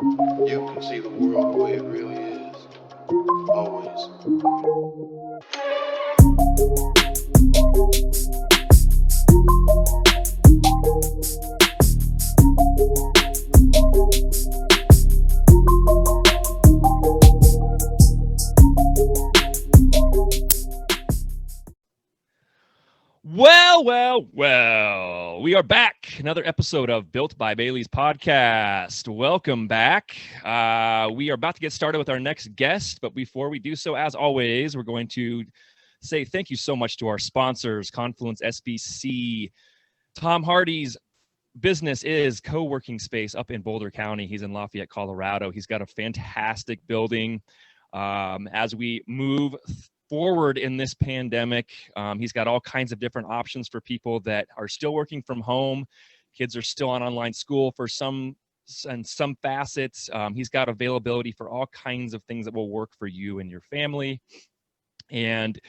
You can see the world the way it really is. Always. Well. We are back. Another episode of Built by Bailey's podcast. Welcome back. We are about to get started with our next guest, but before we do so, as always, we're going to say thank you so much to our sponsors, Confluence SBC. Tom Hardy's business is co-working space up in Boulder County. He's in Lafayette, Colorado. He's got a fantastic building. As we move forward in this pandemic, he's got all kinds of different options for people that are still working from home. Kids are still on online school for some facets. He's got availability for all kinds of things that will work for you and your family. And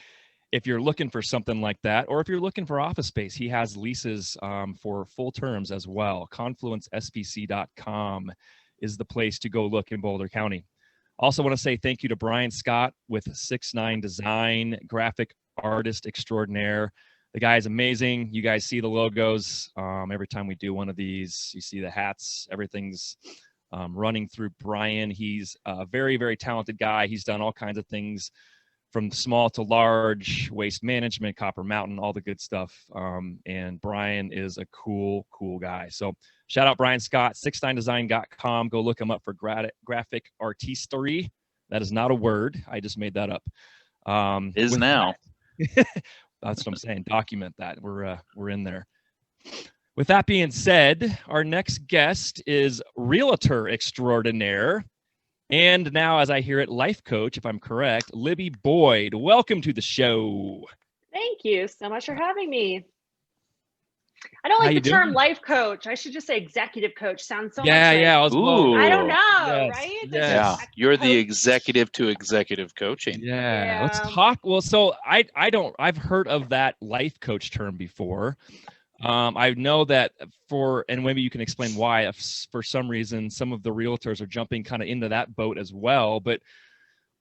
if you're looking for something like that, or if you're looking for office space, he has leases for full terms as well. ConfluenceSBC.com is the place to go look in Boulder County. Also want to say thank you to Brian Scott with 6ix9ine Design, graphic artist extraordinaire. The guy is amazing. You guys see the logos every time we do one of these. You see the hats. Everything's running through Brian. He's a very, very talented guy. He's done all kinds of things from small to large, waste management, Copper Mountain, all the good stuff. And Brian is a cool guy. So shout out Brian Scott, 6ix9inedesign.com. Go look him up for graphic artistry. That is not a word. I just made that up. Is now. That's what I'm saying. Document that. We're in there. With that being said, our next guest is realtor extraordinaire. And now, as I hear it, life coach, if I'm correct, Libby Boyd. Welcome to the show. Thank you so much for having me. I don't like the term life coach. I should just say executive coach. Sounds so much like, I don't know, right? Yeah, you're the executive to executive coaching. Yeah. Let's talk. Well, so I've heard of that life coach term before. I know that and maybe you can explain why, if for some reason some of the realtors are jumping kind of into that boat as well. But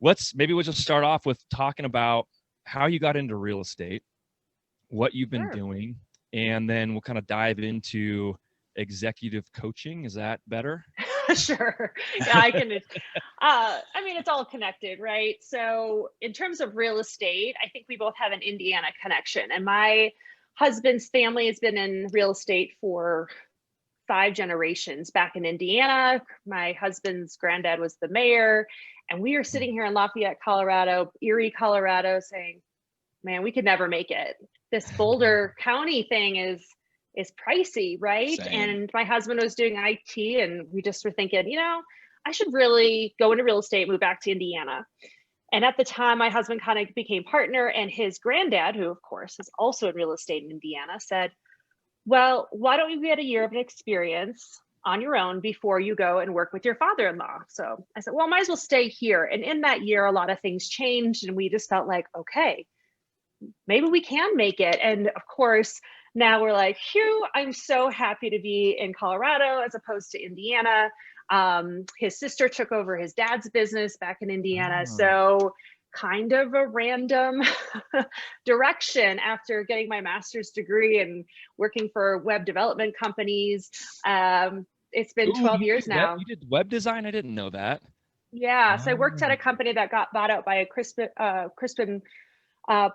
we'll just start off with talking about how you got into real estate, what you've been doing, and then we'll kind of dive into executive coaching. Is that better? Sure. Yeah, I can. I mean, it's all connected, right? So in terms of real estate, I think we both have an Indiana connection, and my husband's family has been in real estate for 5 generations back in Indiana. My husband's granddad was the mayor, and we are sitting here in Lafayette, Colorado, Erie, Colorado, saying, man, we could never make it. This Boulder County thing is pricey, right? Same. And my husband was doing IT, and we just were thinking, I should really go into real estate, move back to Indiana. And at the time, my husband kind of became partner, and his granddad, who of course is also in real estate in Indiana, said, well, why don't you get a year of an experience on your own before you go and work with your father-in-law? So I said, well, might as well stay here. And in that year, a lot of things changed, and we just felt like, okay, maybe we can make it. And of course, now we're like, phew, I'm so happy to be in Colorado as opposed to Indiana. His sister took over his dad's business back in Indiana. So kind of a random direction after getting my master's degree and working for web development companies. It's been 12 years now. You did web design? I didn't know that. Yeah. So I worked at a company that got bought out by a Crispin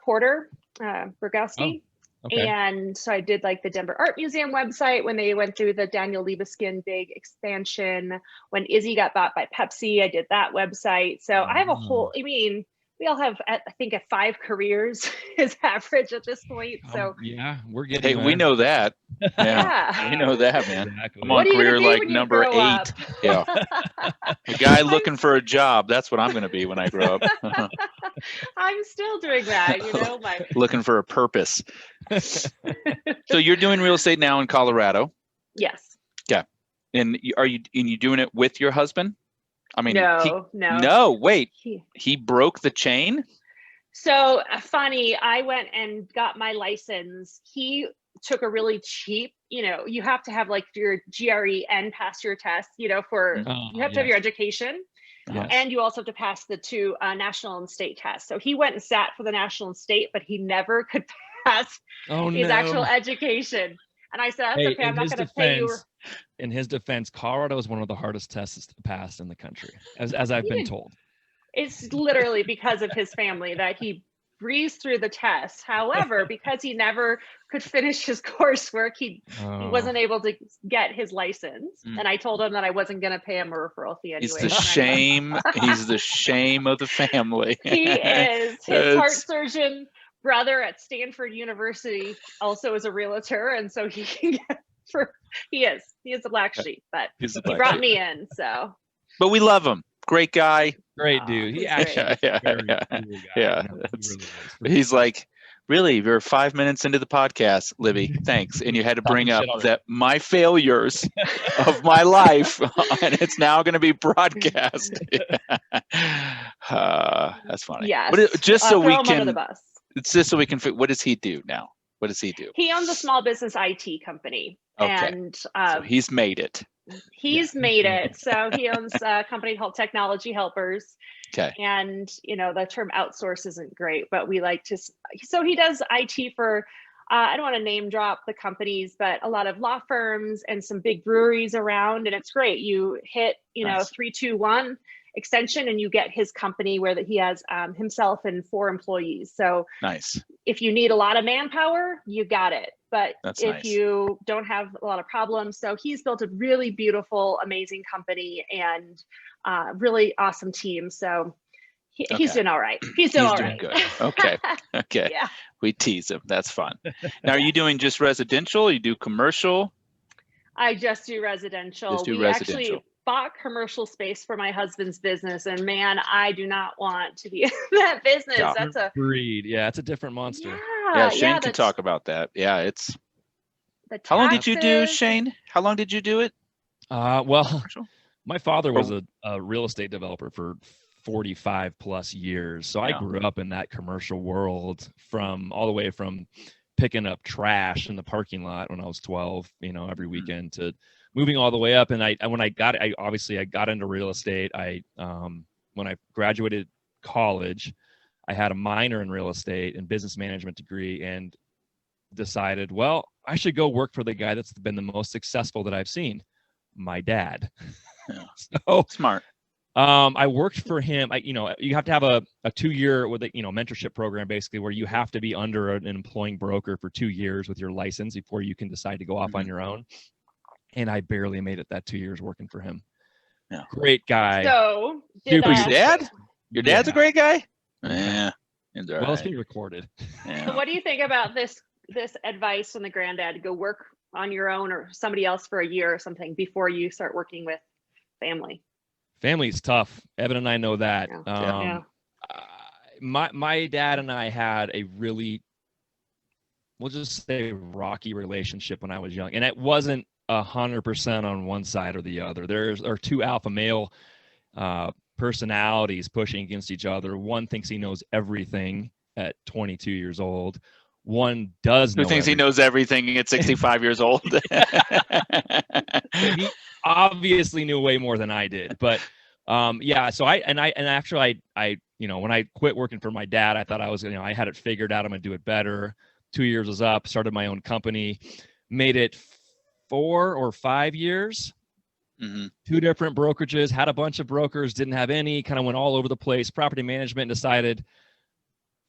Porter, Rogowski. Okay. And so I did like the Denver Art Museum website when they went through the Daniel Libeskind big expansion. When Izzy got bought by Pepsi, I did that website. So I have a whole, we all have, I think, 5 careers is average at this point. So yeah, we're getting. Hey, we know that. Yeah. We know that, man. Exactly. I'm on career like number 8. Up? Yeah, a guy looking for a job. That's what I'm going to be when I grow up. I'm still doing that, looking for a purpose. So you're doing real estate now in Colorado. Yes. Yeah, and are you doing it with your husband? I mean, no. Wait, he broke the chain? So funny, I went and got my license. He took a really cheap, you have to have like your GRE and pass your test, for you have to have your education. Yes. And you also have to pass the 2 national and state tests. So he went and sat for the national and state, but he never could pass his actual education. And I said, that's okay, I'm not going to pay you. In his defense, Colorado is one of the hardest tests to pass in the country, as I've been told. It's literally because of his family that he breezed through the test. However, because he never could finish his coursework, he wasn't able to get his license. And I told him that I wasn't going to pay him a referral fee anyway. He's the shame. He's the shame of the family. He is. His heart surgeon brother at Stanford University also is a realtor, and so he can get he is a black sheep, but he brought me in. So, but we love him. Great guy. Great dude. He actually He's like, really, you're 5 minutes into the podcast, Libby. Thanks. And you had to bring up that my failures of my life, and it's now going to be broadcast. That's funny. Yes. But just so we can, under the bus. It's just so we can. What does he do now? What does he do? He owns a small business IT company, and so he's made it. He's made it. So he owns a company called Technology Helpers. Okay. And, the term outsource isn't great, but we like to, so he does IT for, I don't want to name drop the companies, but a lot of law firms and some big breweries around. And it's great. You hit, Nice. 321 extension and you get his company where he has himself and 4 employees. So nice. If you need a lot of manpower, you got it. But That's if nice. you don't have a lot of problems, so he's built a really beautiful, amazing company and really awesome team. So he's doing all right. He's doing all right. Good. Okay. Okay. Yeah. We tease him. That's fun. Now, are you doing just residential? You do commercial? I just do residential. We actually bought commercial space for my husband's business, and man, I do not want to be in that business. Yeah. That's a breed. Yeah, it's a different monster. Yeah, Shane can talk about that. Yeah, it's. How long did you do, Shane? How long did you do it? Well, my father was a real estate developer for 45 plus years. So I grew up in that commercial world all the way from picking up trash in the parking lot when I was 12, every weekend to moving all the way up. And when I got into real estate. When I graduated college, I had a minor in real estate and business management degree and decided, well, I should go work for the guy that's been the most successful that I've seen, my dad. Yeah. So smart. I worked for him. You have to have a 2-year with mentorship program, basically, where you have to be under an employing broker for 2 years with your license before you can decide to go off on your own. And I barely made it that 2 years working for him. Yeah. Great guy. So your dad? Your dad's a great guy? Yeah. Well, it's being recorded. Yeah. So what do you think about this advice from the granddad to go work on your own or somebody else for a year or something before you start working with family? Family's tough. Evan and I know that. Yeah. My dad and I had a really, we'll just say, rocky relationship when I was young, and it wasn't 100% on one side or the other. There are 2 alpha male personalities pushing against each other. One thinks he knows everything at 22 years old. One does know. Who thinks he knows everything at 65 years old? He obviously knew way more than I did. But so I when I quit working for my dad, I thought I had it figured out. I'm gonna do it better. 2 years was up, started my own company, made it 4 or 5 years. 2 different brokerages, had a bunch of brokers, didn't have any, kind of went all over the place. Property management, decided,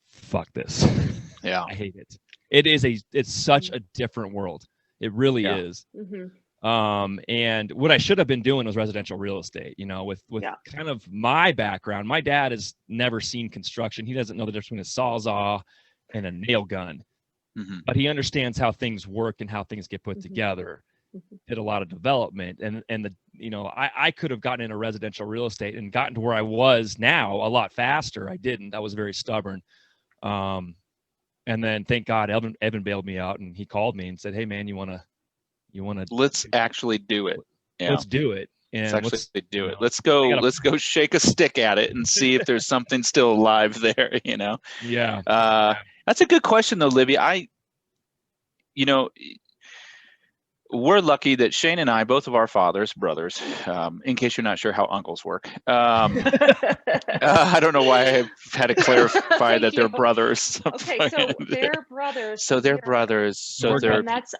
fuck this. Yeah. I hate it. It's such a different world. It really is. And what I should have been doing was residential real estate, with kind of my background. My dad has never seen construction. He doesn't know the difference between a sawzall and a nail gun, but he understands how things work and how things get put together. Did a lot of development, and I could have gotten into residential real estate and gotten to where I was now a lot faster. I didn't. I was very stubborn. And then thank God Evan bailed me out, and he called me and said, "Hey man, you wanna let's actually do it. Yeah. Let's do it. And let's do it. Let's go shake a stick at it and see if there's something still alive there, Yeah. That's a good question though, Libby. we're lucky that Shane and I, both of our fathers, brothers, in case you're not sure how uncles work. I don't know why I've had to clarify that they're brothers. Okay, so they're brothers. So they're brothers. So they're. And that's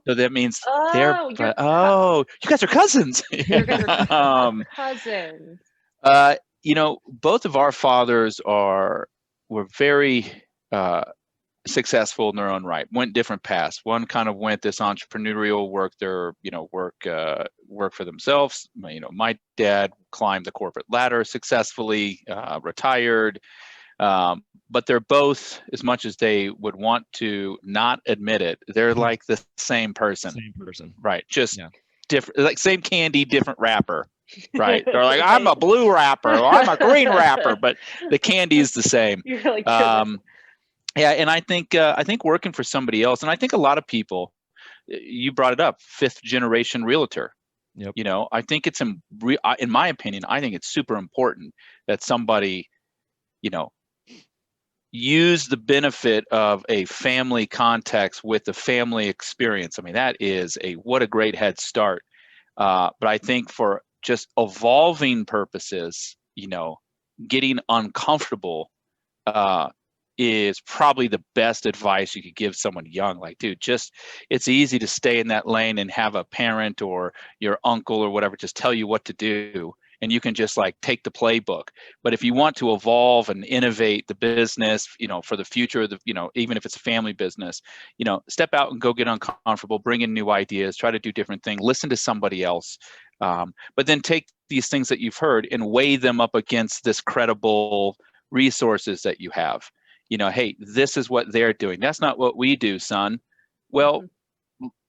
So that means they're. oh, You guys are cousins. you guys are cousins. Both of our fathers were very successful in their own right, went different paths. One kind of went this entrepreneurial work, work for themselves. My dad climbed the corporate ladder successfully, retired. But they're both, as much as they would want to not admit it, they're like the same person. Right? Just different, like same candy, different wrapper. Right? They're like, I'm a blue wrapper, or I'm a green wrapper, but the candy is the same. Yeah, and I think working for somebody else, and I think a lot of people, you brought it up, 5th generation realtor. Yep. I think it's in my opinion, I think it's super important that somebody, use the benefit of a family context with the family experience. I mean, that is what a great head start. But I think for just evolving purposes, getting uncomfortable is probably the best advice you could give someone young. Like, dude, it's easy to stay in that lane and have a parent or your uncle or whatever just tell you what to do, and you can just like take the playbook. But if you want to evolve and innovate the business, for the future of even if it's a family business, step out and go get uncomfortable, bring in new ideas, try to do different things, listen to somebody else. But then take these things that you've heard and weigh them up against this credible resources that you have. Hey, this is what they're doing. That's not what we do, son. Well,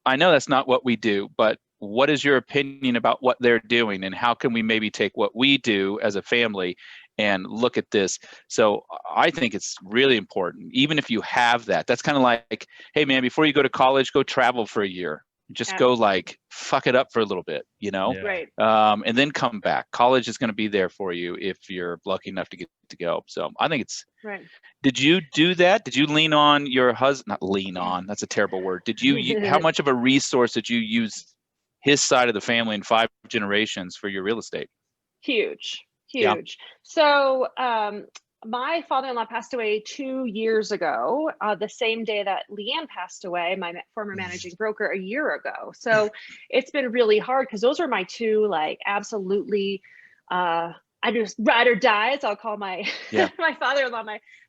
I know that's not what we do, but what is your opinion about what they're doing, and how can we maybe take what we do as a family and look at this? So I think it's really important, even if you have that. That's kind of like, hey man, before you go to college, go travel for a year. Just go like fuck it up for a little bit, Right. And then come back. College is going to be there for you if you're lucky enough to get to go. So I think it's right. Did you do that? Did you lean on your husband? Not lean on. That's a terrible word. Did you? How much of a resource did you use his side of the family in 5 generations for your real estate? Huge. Yeah. So my father-in-law passed away 2 years ago, the same day that Leanne passed away, my former managing broker, a year ago. So it's been really hard because those are my two, like, absolutely, I just ride or die, as I'll call my my father-in-law.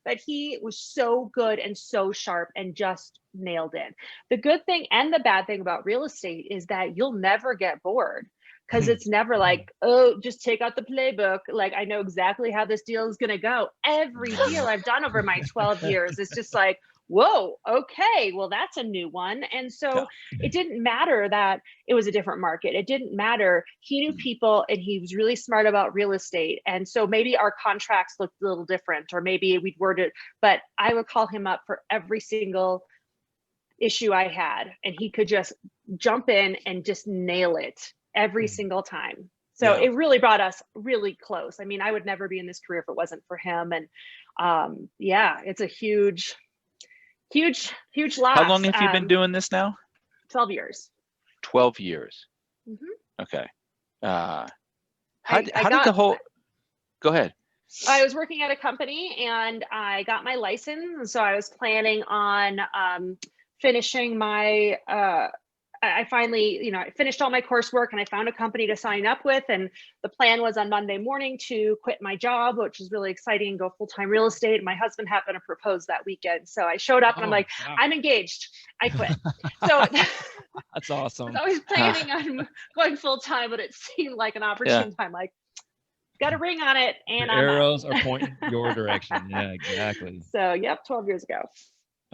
But he was so good and so sharp and just nailed it. The good thing and the bad thing about real estate is that you'll never get bored. Because it's never like, oh, just take out the playbook. Like, I know exactly how this deal is going to go. Every deal I've done over my 12 years is just like, whoa, okay, well, that's a new one. And so it didn't matter that it was a different market. It didn't matter. He knew people and he was really smart about real estate. And so maybe our contracts looked a little different, or maybe we'd worded, but I would call him up for every single issue I had, and he could just jump in and just nail it every single time. So it really brought us really close. I mean, I would never be in this career if it wasn't for him. And it's a huge loss. How long have you been doing this now? 12 years. 12 years. Mm-hmm. Okay. How did the whole, go ahead. I was working at a company and I got my license. So I was planning on finishing my, I finally, I finished all my coursework and I found a company to sign up with. And the plan was on Monday morning to quit my job, which is really exciting, and go full-time real estate. My husband happened to propose that weekend. So I showed up and I'm like, wow, I'm engaged. I quit. So that's awesome. I was planning on going full-time, but it seemed like an opportune time. Like, got a ring on it, and the arrows are pointing your direction. Yeah, exactly. So 12 years ago.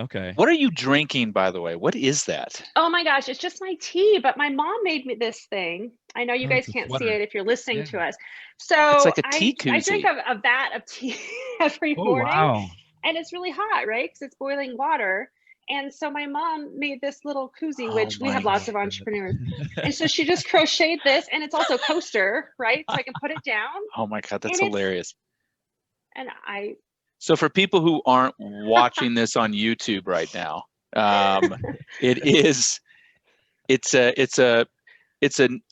Okay. What are you drinking, by the way? What is that? Oh my gosh, it's just my tea, but my mom made me this thing. I know you guys can't see it if you're listening to us. So it's like a tea koozie. I drink a vat of tea every morning. Wow. And it's really hot, right? Because it's boiling water. And so my mom made this little koozie, which we have lots of entrepreneurs. And so she just crocheted this, and it's also coaster, right? So I can put it down. Oh my God, that's hilarious. And So for people who aren't watching this on YouTube right now, It is. It's a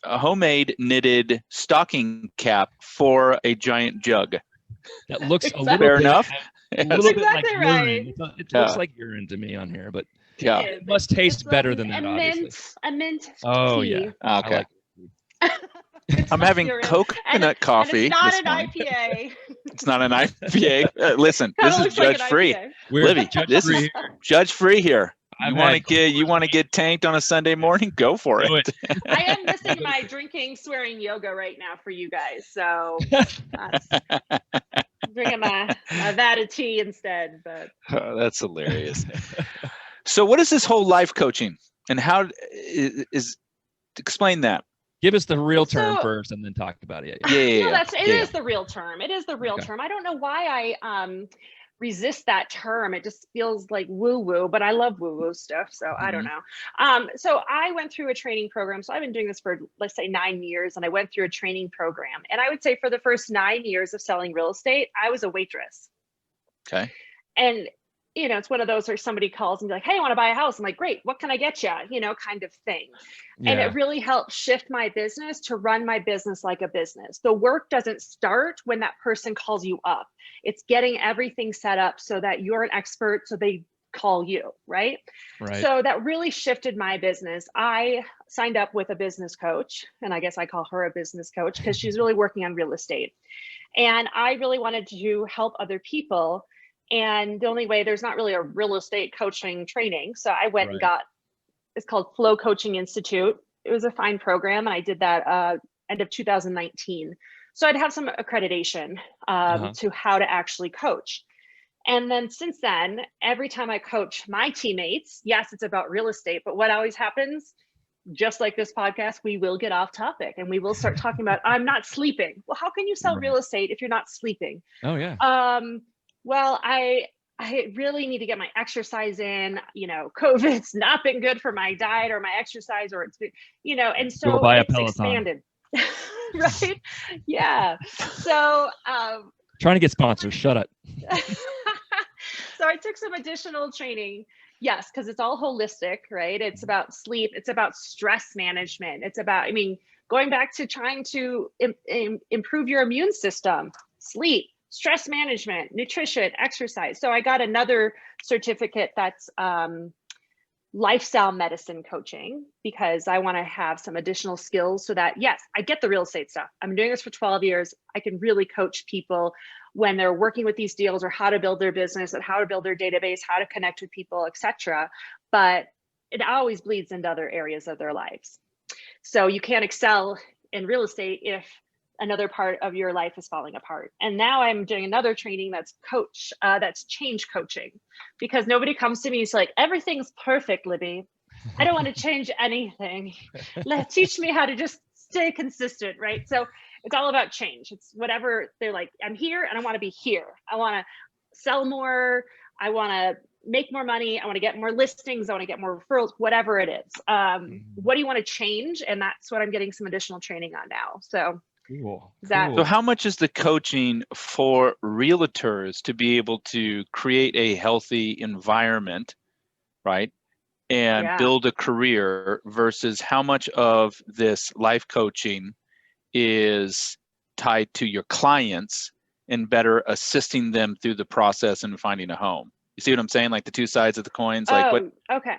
homemade knitted stocking cap for a giant jug. That looks a Exactly. little Fair bit, enough. a little bit like Exactly right. urine. It Yeah. looks like urine to me on here, but Yeah. It is. it must taste It's better than that, a obviously. mint Oh tea. yeah, I Okay. like It's I'm not having urine. coconut coffee And it's not this an morning. IPA. It's not an IPA. Listen, Kinda this is looks like an judge free. IPA. We're Libby, judge this free is here. judge free here. I've You want to had get tanked on a Sunday morning? Go for Do it. it. I am missing my drinking, swearing yoga right now for you guys. So drinking my vat of tea instead. But Oh, that's hilarious. So what is this whole life coaching, and how is explain that? Give us the real term So- first, and then talk about it. Yeah. no, it yeah. is the real term. It is the real Okay. term. I don't know why I resist that term. It just feels like woo-woo, but I love woo-woo stuff. So I don't know. So I went through a training program. So I've been doing this for, let's say, 9 years, and I went through a training program. And I would say for the first 9 years of selling real estate, I was a waitress. Okay. And it's one of those where somebody calls and be like, hey, I want to buy a house. I'm like, great, what can I get you? Kind of thing. And Yeah. it really helped shift my business to run my business like a business. The work doesn't start when that person calls you up. It's getting everything set up so that you're an expert, so they call you, right? Right. So that really shifted my business. I signed up with a business coach, and I guess I call her a business coach because she's really working on real estate. And I really wanted to help other people. And the only way, there's not really a real estate coaching training. So I went and got, it's called Flow Coaching Institute. It was a fine program. And I did that end of 2019. So I'd have some accreditation to how to actually coach. And then since then, every time I coach my teammates, yes, it's about real estate, but what always happens, just like this podcast, we will get off topic and we will start talking about, I'm not sleeping. Well, how can you sell real estate if you're not sleeping? Oh yeah. Well, I really need to get my exercise in. COVID's not been good for my diet or my exercise, or it's been, and so Go buy a it's Peloton. expanded. Right? Yeah. So Trying to get sponsors. Shut up. so I took some additional training. Yes, because it's all holistic, right? It's about sleep. It's about stress management. It's about, going back to trying to improve your immune system, sleep, stress management, nutrition, exercise. So I got another certificate that's lifestyle medicine coaching, because I want to have some additional skills so that, yes, I get the real estate stuff. I'm doing this for 12 years. I can really coach people when they're working with these deals, or how to build their business, and how to build their database, how to connect with people, etc. But it always bleeds into other areas of their lives. So you can't excel in real estate if another part of your life is falling apart. And now I'm doing another training that's change coaching, because nobody comes to me and is like, everything's perfect, Libby. I don't want to change anything. Teach me how to just stay consistent, right? So it's all about change. It's whatever they're like, I'm here and I want to be here. I want to sell more. I want to make more money. I want to get more listings. I want to get more referrals, whatever it is. What do you want to change? And that's what I'm getting some additional training on now. So Cool. So how much is the coaching for realtors to be able to create a healthy environment, right? And build a career, versus how much of this life coaching is tied to your clients and better assisting them through the process and finding a home? You see what I'm saying? Like the two sides of the coins. Like okay.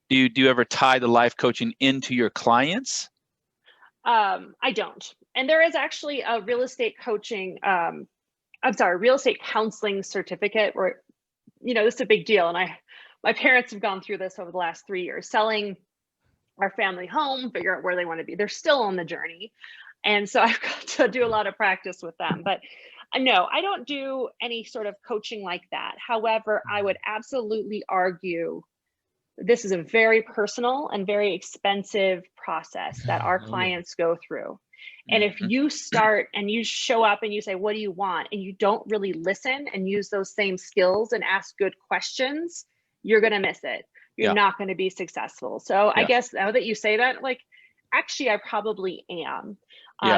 Do you ever tie the life coaching into your clients? I don't. And there is actually a real estate coaching, real estate counseling certificate where, this is a big deal. And my parents have gone through this over the last 3 years, selling our family home, figure out where they want to be. They're still on the journey. And so I've got to do a lot of practice with them. But no, I don't do any sort of coaching like that. However, I would absolutely argue this is a very personal and very expensive process that our clients go through. And if you start and you show up and you say, what do you want? And you don't really listen and use those same skills and ask good questions, you're going to miss it. You're not going to be successful. So I guess now that you say that, actually, I probably am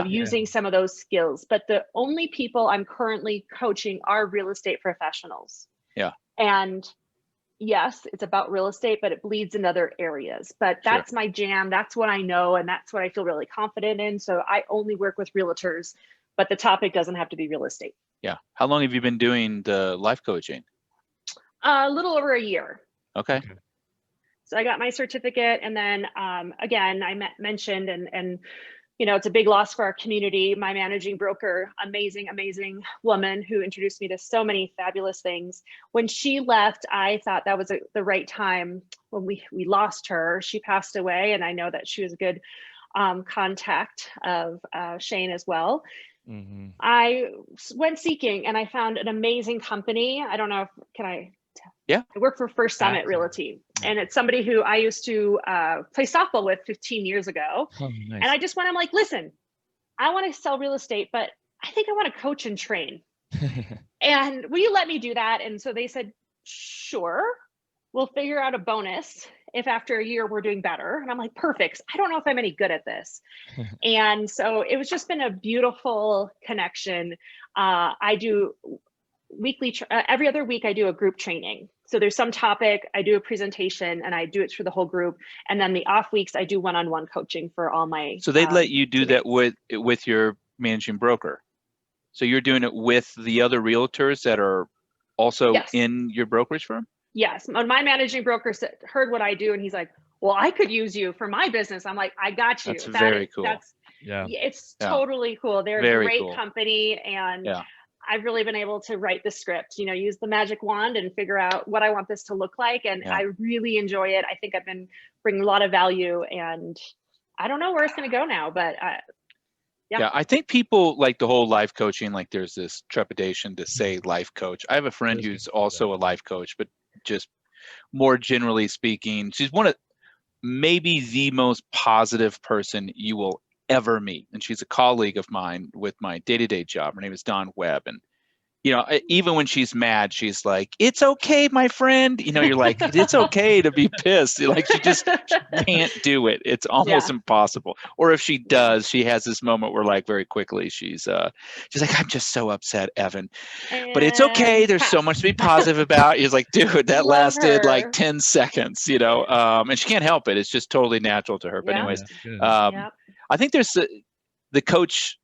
using some of those skills. But the only people I'm currently coaching are real estate professionals. Yeah. And yes, it's about real estate, but it bleeds in other areas. But Sure. that's my jam. That's what I know. And that's what I feel really confident in. So I only work with realtors, but the topic doesn't have to be real estate. Yeah. How long have you been doing the life coaching? A little over a year. Okay. So I got my certificate, and then again, I mentioned, and you know, it's a big loss for our community. My managing broker, amazing woman who introduced me to so many fabulous things. When she left, I thought that was the right time. When we lost her, she passed away, and I know that she was a good contact of Shane as well. Mm-hmm. I went seeking, and I found an amazing company. I don't know if can I. Yeah. I work for First Summit Realty, and it's somebody who I used to play softball with 15 years ago. Oh, nice. And I just went, I'm like, listen, I want to sell real estate, but I think I want to coach and train. And will you let me do that? And so they said, sure, we'll figure out a bonus if after a year we're doing better. And I'm like, perfect. I don't know if I'm any good at this. And so it was just been a beautiful connection. I do weekly, every other week I do a group training. So there's some topic, I do a presentation, and I do it for the whole group. And then the off weeks, I do one-on-one coaching for all my. So they'd let you do that with your managing broker. So you're doing it with the other realtors that are also in your brokerage firm? Yes. My managing broker heard what I do, and he's like, well, I could use you for my business. I'm like, I got you. That's very cool. It's totally cool. They're a great company, and I've really been able to write the script, you know, use the magic wand and figure out what I want this to look like. And I really enjoy it. I think I've been bringing a lot of value, and I don't know where it's going to go now, but yeah, I think people like the whole life coaching, like there's this trepidation to say life coach. I have a friend who's also a life coach, but just more generally speaking, she's one of maybe the most positive person you will ever meet. And she's a colleague of mine with my day-to-day job. Her name is Dawn Webb. And, you know, even when she's mad, she's like, it's okay, my friend. You know, you're like, it's okay to be pissed. Like, she can't do it. It's almost impossible. Or if she does, she has this moment where, like, very quickly, she's like, I'm just so upset, Evan. But it's okay. There's so much to be positive about. He's like, dude, that lasted like 10 seconds, you know, and she can't help it. It's just totally natural to her. But anyways, I think there's the coach,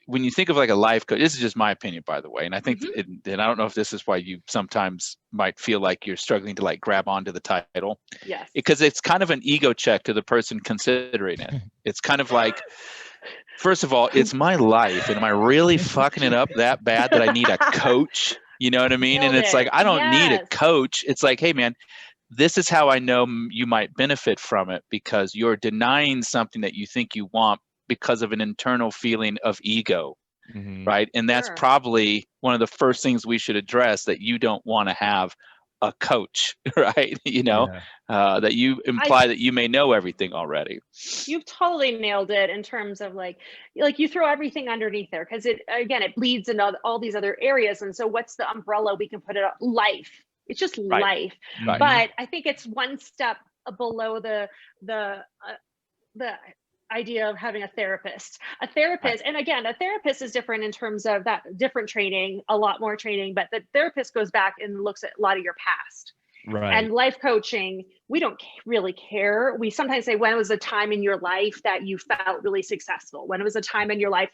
when you think of like a life coach, this is just my opinion, by the way. And I think, and I don't know if this is why you sometimes might feel like you're struggling to like grab onto the title. Yes. Because it's kind of an ego check to the person considering it. It's kind of like, first of all, it's my life. And am I really fucking it up that bad that I need a coach? You know what I mean? And it's like, I don't need a coach. It's like, hey, man, this is how I know you might benefit from it, because you're denying something that you think you want because of an internal feeling of ego, right? And that's probably one of the first things we should address, that you don't want to have a coach, right? You know, that you imply that you may know everything already. You've totally nailed it in terms of like you throw everything underneath there, because it bleeds into all these other areas. And so what's the umbrella we can put it on? Life. It's just life. Right. But I think it's one step below the idea of having a therapist. And again, a therapist is different in terms of that different training, a lot more training, but the therapist goes back and looks at a lot of your past. Right. And life coaching, we don't really care. We sometimes say, when was a time in your life that you felt really successful? When was a time in your life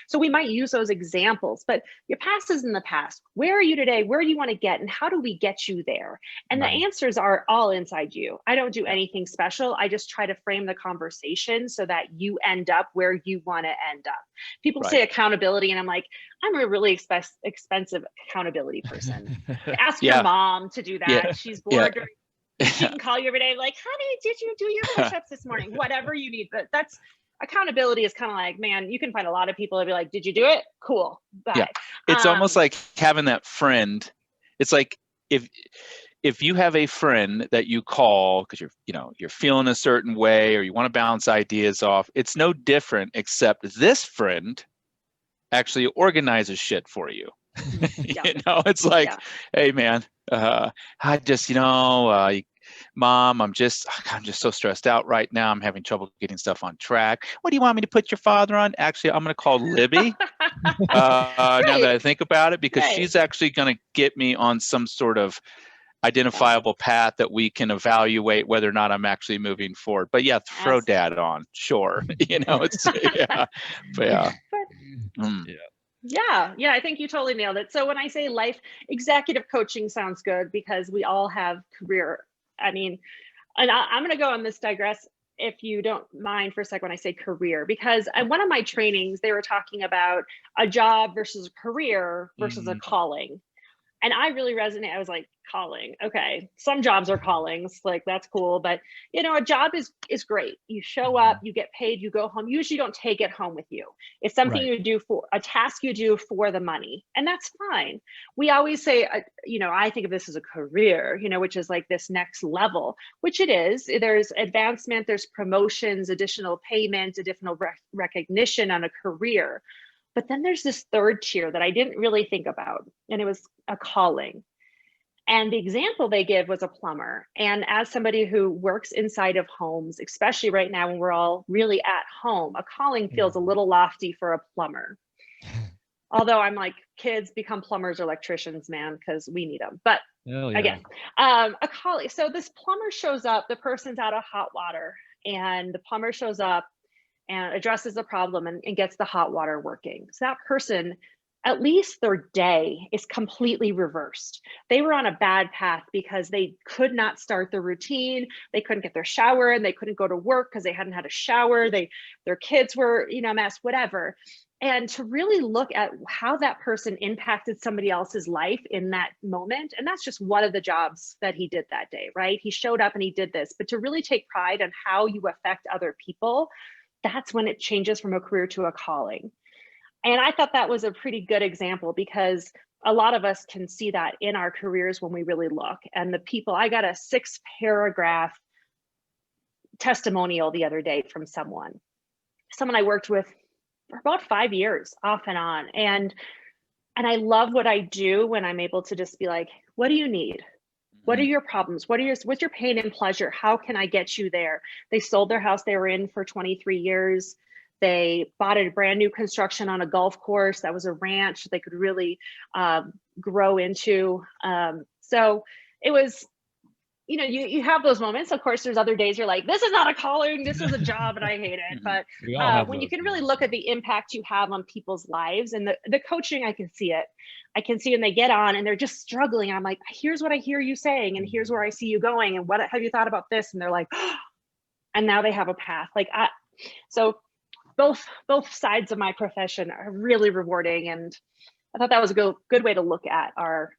so we might use those examples, but your past is in the past. Where are you today? Where do you want to get? And how do we get you there? And the answers are all inside you. I don't do anything special. I just try to frame the conversation so that you end up where you want to end up. People say accountability, and I'm like, I'm a really expensive accountability person. Ask your mom to do that. Yeah. She's bored during she can call you every day like, honey, did you do your push-ups this morning? Whatever you need. But that's accountability is kind of like, man, you can find a lot of people that be like, did you do it? Cool. Bye. Yeah. It's almost like having that friend. It's like if you have a friend that you call because you're feeling a certain way, or you want to bounce ideas off, it's no different, except this friend actually organizes shit for you. You know, it's like, hey man, I just, Mom, I'm just so stressed out right now. I'm having trouble getting stuff on track. What do you want me to put your father on? Actually, I'm going to call Libby now that I think about it, because she's actually going to get me on some sort of identifiable path that we can evaluate whether or not I'm actually moving forward. But yeah, throw dad on, sure. It's yeah, but yeah. Yeah, I think you totally nailed it. So when I say life executive coaching sounds good because we all have career. I mean, and I'm going to go on this digress if you don't mind for a second when I say career, because at one of my trainings, they were talking about a job versus a career versus a calling. And I really resonate. I was like, calling. Okay. Some jobs are callings. Like, that's cool. But, a job is great. You show up, you get paid, you go home. Usually you don't take it home with you. It's something you do for a task you do for the money. And that's fine. We always say, I think of this as a career, which is like this next level, which it is. There's advancement, there's promotions, additional payment, additional recognition on a career. But then there's this third tier that I didn't really think about, and it was a calling. And the example they give was a plumber. And as somebody who works inside of homes, especially right now when we're all really at home, a calling feels a little lofty for a plumber. Although I'm like, kids, become plumbers or electricians, man, because we need them. But again, a calling. So this plumber shows up, the person's out of hot water, and the plumber shows up and addresses the problem and gets the hot water working. So that person, at least their day is completely reversed. They were on a bad path because they could not start the routine. They couldn't get their shower and they couldn't go to work because they hadn't had a shower. Their kids were, a mess, whatever. And to really look at how that person impacted somebody else's life in that moment. And that's just one of the jobs that he did that day, right? He showed up and he did this, but to really take pride on how you affect other people, that's when it changes from a career to a calling. And I thought that was a pretty good example because a lot of us can see that in our careers when we really look. And I got a 6-paragraph testimonial the other day from someone I worked with for about 5 years off and on. And I love what I do when I'm able to just be like, what do you need? What are your problems? What's your pain and pleasure? How can I get you there? They sold their house they were in for 23 years. They bought a brand new construction on a golf course. That was a ranch they could really grow into. So it was, you have those moments. Of course, there's other days you're like, this is not a calling, this is a job and I hate it. But when you can really look at the impact you have on people's lives and the coaching, I can see it. I can see when they get on and they're just struggling. I'm like, here's what I hear you saying, and here's where I see you going. And what have you thought about this? And they're like, oh, and now they have a path. So both sides of my profession are really rewarding. And I thought that was a good way to look at our.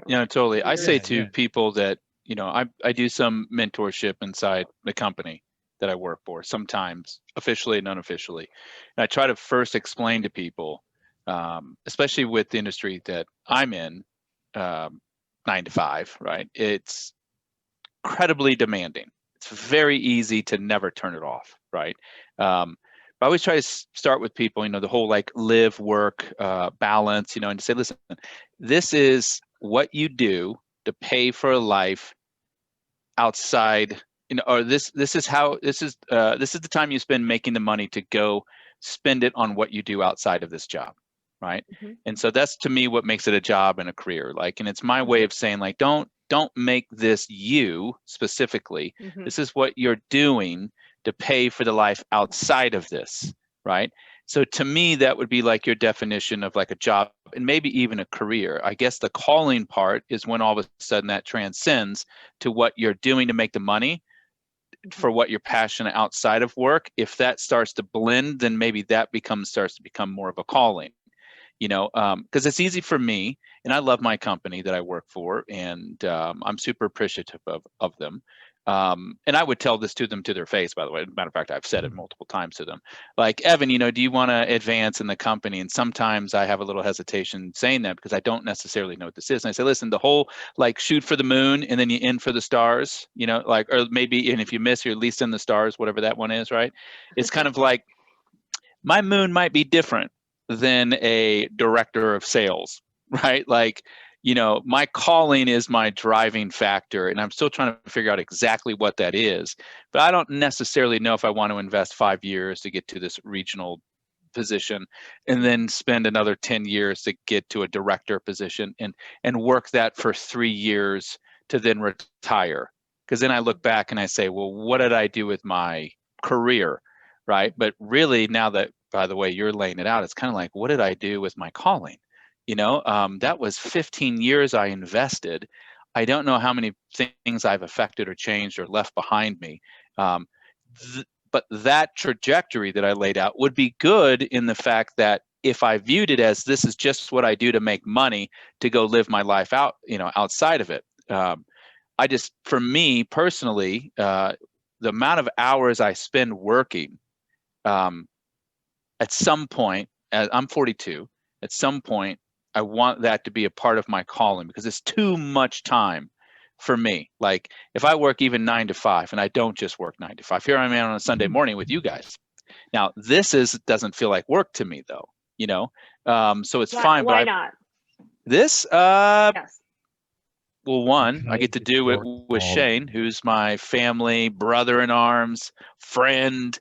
Totally. I say to people that, I do some mentorship inside the company that I work for, sometimes officially and unofficially. And I try to first explain to people, especially with the industry that I'm in, 9 to 5, right? It's incredibly demanding. It's very easy to never turn it off, right? But I always try to start with people, the whole like live, work, balance, and to say, listen, this is what you do to pay for a life outside, or this is the time you spend making the money to go spend it on what you do outside of this job, right? And so that's, to me, what makes it a job and a career. And it's my way of saying, like, don't make this you specifically. This is what you're doing to pay for the life outside of this, right? So to me, that would be like your definition of like a job and maybe even a career. I guess the calling part is when all of a sudden that transcends to what you're doing to make the money for what you're passionate outside of work. If that starts to blend, then maybe that starts to become more of a calling, because it's easy for me, and I love my company that I work for, and I'm super appreciative of them. And I would tell this to them to their face, by the way. As a matter of fact, I've said it multiple times to them. Like, Evan, do you want to advance in the company? And sometimes I have a little hesitation saying that because I don't necessarily know what this is. And I say, listen, the whole like shoot for the moon and then you in for the stars, or maybe, and if you miss, you're at least in the stars, whatever that one is, right? It's kind of like my moon might be different than a director of sales, right? Like, my calling is my driving factor, and I'm still trying to figure out exactly what that is. But I don't necessarily know if I want to invest 5 years to get to this regional position, and then spend another 10 years to get to a director position, and work that for 3 years to then retire. Because then I look back and I say, well, what did I do with my career, right? But really, now that, by the way, you're laying it out, it's kind of like, what did I do with my calling? That was 15 years I invested. I don't know how many things I've affected or changed or left behind me. But that trajectory that I laid out would be good in the fact that if I viewed it as this is just what I do to make money to go live my life out, outside of it. For me personally, the amount of hours I spend working, at some point, I'm 42, at some point, I want that to be a part of my calling, because it's too much time for me. Like if I work even 9 to 5, and I don't just work 9 to 5, here I am on a Sunday morning with you guys. Now this doesn't feel like work to me though, so it's fine. Why not? This, Yes. well, one, I get to do it with Shane, who's my family, brother in arms, friend.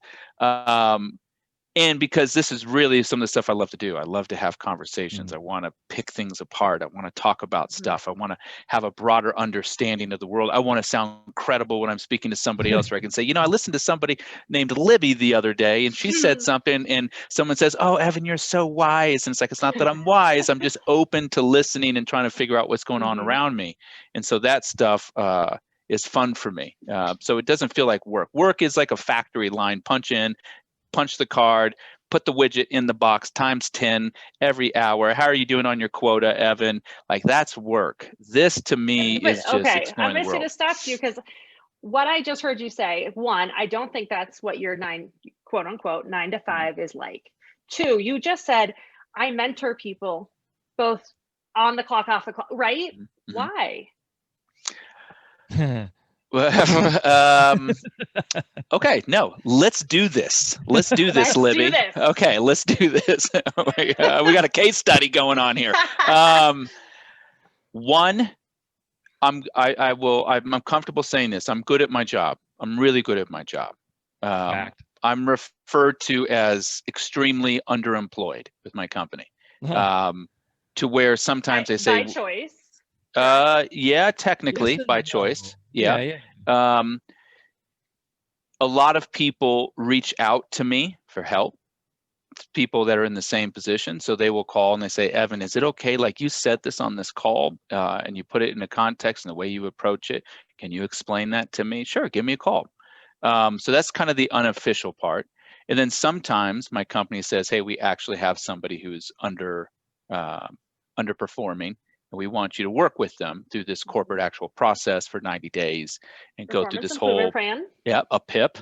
And because this is really some of the stuff I love to do. I love to have conversations. I want to pick things apart. I want to talk about stuff. I want to have a broader understanding of the world. I want to sound credible when I'm speaking to somebody else, where I can say, I listened to somebody named Libby the other day, and she said something, and someone says, oh, Evan, you're so wise. And it's like, it's not that I'm wise. I'm just open to listening and trying to figure out what's going on around me. And so that stuff is fun for me. So it doesn't feel like work. Work is like a factory line, punch in, punch the card, put the widget in the box times 10 every hour. How are you doing on your quota, Evan? Like that's work. This to me is just exploring the world. I'm just going to stop you, because what I just heard you say, one, I don't think that's what your quote unquote 9 to 5 is like. Two, you just said, I mentor people both on the clock, off the clock, right? Mm-hmm. Why? Okay, no, let's do this. Let's do this, Libby. Okay, let's do this. We got a case study going on here. One, I'm comfortable saying this. I'm good at my job. I'm really good at my job. I'm referred to as extremely underemployed with my company, to where sometimes they say by choice. Yeah, technically by choice. Yeah. A lot of people reach out to me for help, people that are in the same position. So they will call and they say, Evan, is it okay? Like you said this on this call, and you put it in a context and the way you approach it. Can you explain that to me? Sure, give me a call. So that's kind of the unofficial part. And then sometimes my company says, hey, we actually have somebody who's underperforming, and we want you to work with them through this corporate actual process for 90 days and go through this whole plan. Yeah, a PIP.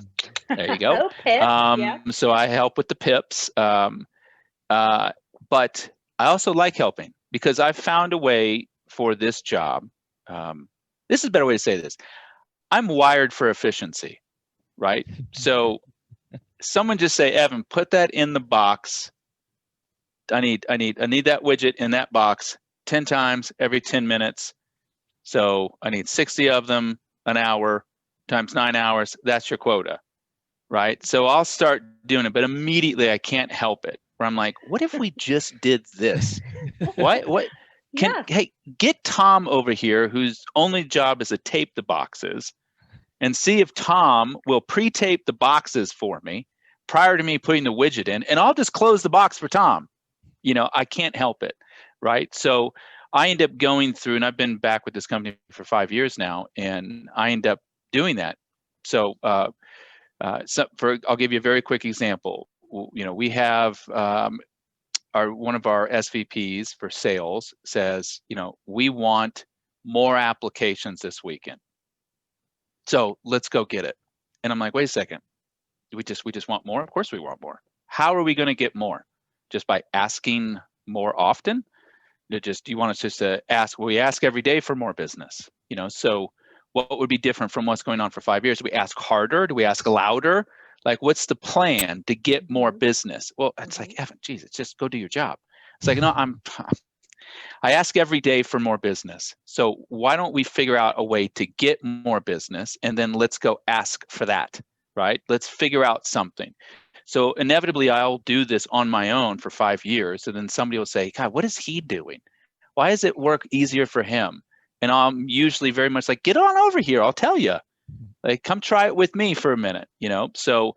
There you go. So I help with the PIPs. But I also like helping, because I've found a way for this job. This is a better way to say this. I'm wired for efficiency, right? So someone just say, Evan, put that in the box. I need that widget in that box 10 times every 10 minutes. So I need 60 of them an hour times 9 hours. That's your quota, right? So I'll start doing it, but immediately I can't help it, where I'm like, what if we just did this? Hey, get Tom over here, whose only job is to tape the boxes, and see if Tom will pre-tape the boxes for me prior to me putting the widget in, and I'll just close the box for Tom. I can't help it, right? So I end up going through, and I've been back with this company for 5 years now, and I end up doing that. So, I'll give you a very quick example. We have one of our SVPs for sales says, we want more applications this weekend. So let's go get it. And I'm like, wait a second. We just want more? Of course we want more. How are we going to get more? Just by asking more often? Do you want us just to ask? Well, we ask every day for more business. So what would be different from what's going on for 5 years? Do we ask harder? Do we ask louder? Like, what's the plan to get more business? Well, it's like, Evan, Jesus, just go do your job. It's like, no, I ask every day for more business. So why don't we figure out a way to get more business, and then let's go ask for that, right? Let's figure out something. So inevitably, I'll do this on my own for 5 years, and then somebody will say, God, what is he doing? Why does it work easier for him? And I'm usually very much like, get on over here, I'll tell you. Like, come try it with me for a minute, So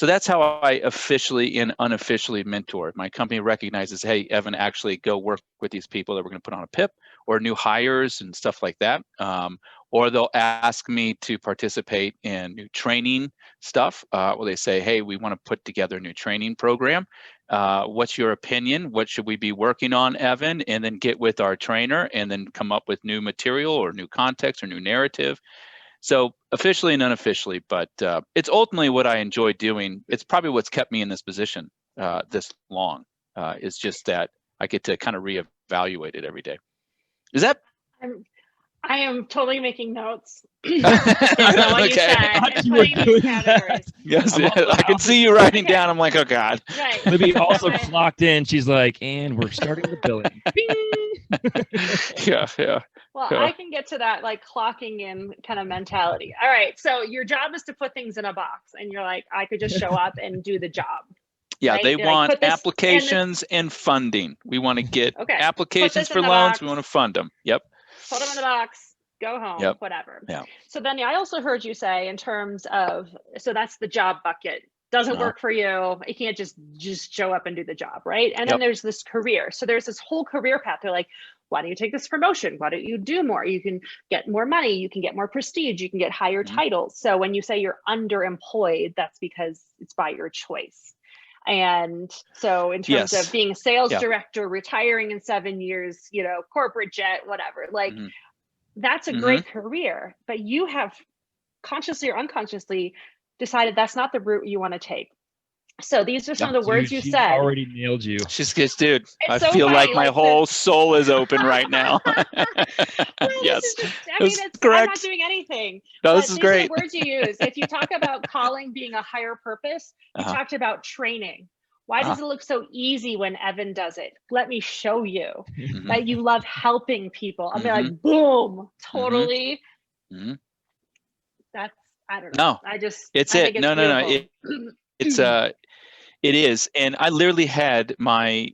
that's how I officially and unofficially mentor. My company recognizes, hey, Evan, actually go work with these people that we're going to put on a PIP, or new hires and stuff like that. Or they'll ask me to participate in new training stuff. Where they say, hey, we want to put together a new training program. What's your opinion? What should we be working on, Evan? And then get with our trainer and then come up with new material or new context or new narrative. So officially and unofficially, but it's ultimately what I enjoy doing. It's probably what's kept me in this position this long. Is just that I get to kind of reevaluate it every day. Is that? I am totally making notes. Based on what you said, and putting these categories. Yes, I can see you writing down. I'm like, oh God. Right. Libby also clocked in. She's like, and we're starting the billing. Yeah. Well, I can get to that like clocking in kind of mentality. All right. So your job is to put things in a box, and you're like, I could just show up and do the job. Yeah, right? they You're want like, applications and funding. We want to get Okay. applications for loans. We want to fund them. Yep. Put them in the box. Go home. Yep. Whatever. Yeah. So then I also heard you say in terms of, so that's the job bucket. Doesn't work for you. You can't just show up and do the job, right? And then there's this career. So there's this whole career path. They're like, why don't you take this promotion? Why don't you do more? You can get more money. You can get more prestige. You can get higher titles. So when you say you're underemployed, that's because it's by your choice. And so in terms of being a sales director, retiring in 7 years, corporate jet, whatever, like that's a great career, but you have consciously or unconsciously decided that's not the route you want to take. So these are some of the words you said. Already nailed you. She's good, dude. I so feel funny, like my whole soul is open right now. Yes, it's correct. I'm not doing anything. No, this is great. These are the words you use. If you talk about calling being a higher purpose, you talked about training. Why does it look so easy when Evan does it? Let me show you that you love helping people. I'll be like, boom, totally. That's, I don't know. No, I just, it's I it. think it's No. It is. And I literally had my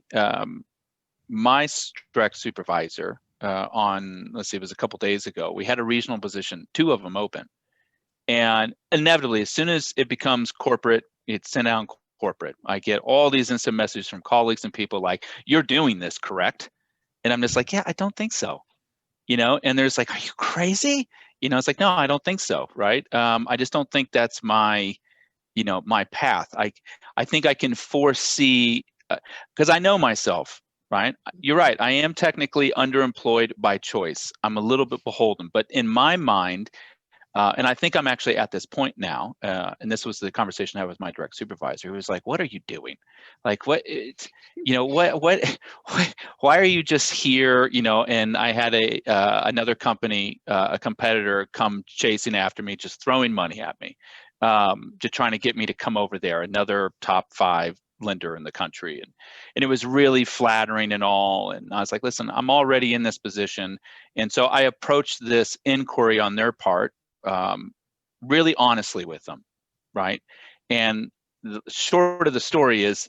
my direct supervisor on, let's see, it was a couple days ago. We had a regional position, 2 of them open. And inevitably, as soon as it becomes corporate, it's sent out corporate. I get all these instant messages from colleagues and people like, you're doing this, correct? And I'm just like, yeah, I don't think so. And there's like, are you crazy? It's like, no, I don't think so. Right. I just don't think that's my my path. I think I can foresee, because I know myself, right? You're right. I am technically underemployed by choice. I'm a little bit beholden, but in my mind, and I think I'm actually at this point now, and this was the conversation I had with my direct supervisor, who was like, what are you doing? Like, what, why are you just here? And I had another company, a competitor come chasing after me, just throwing money at me. Just trying to get me to come over there, another top 5 lender in the country. And it was really flattering and all. And I was like, listen, I'm already in this position. And so I approached this inquiry on their part really honestly with them, right? And the short of the story is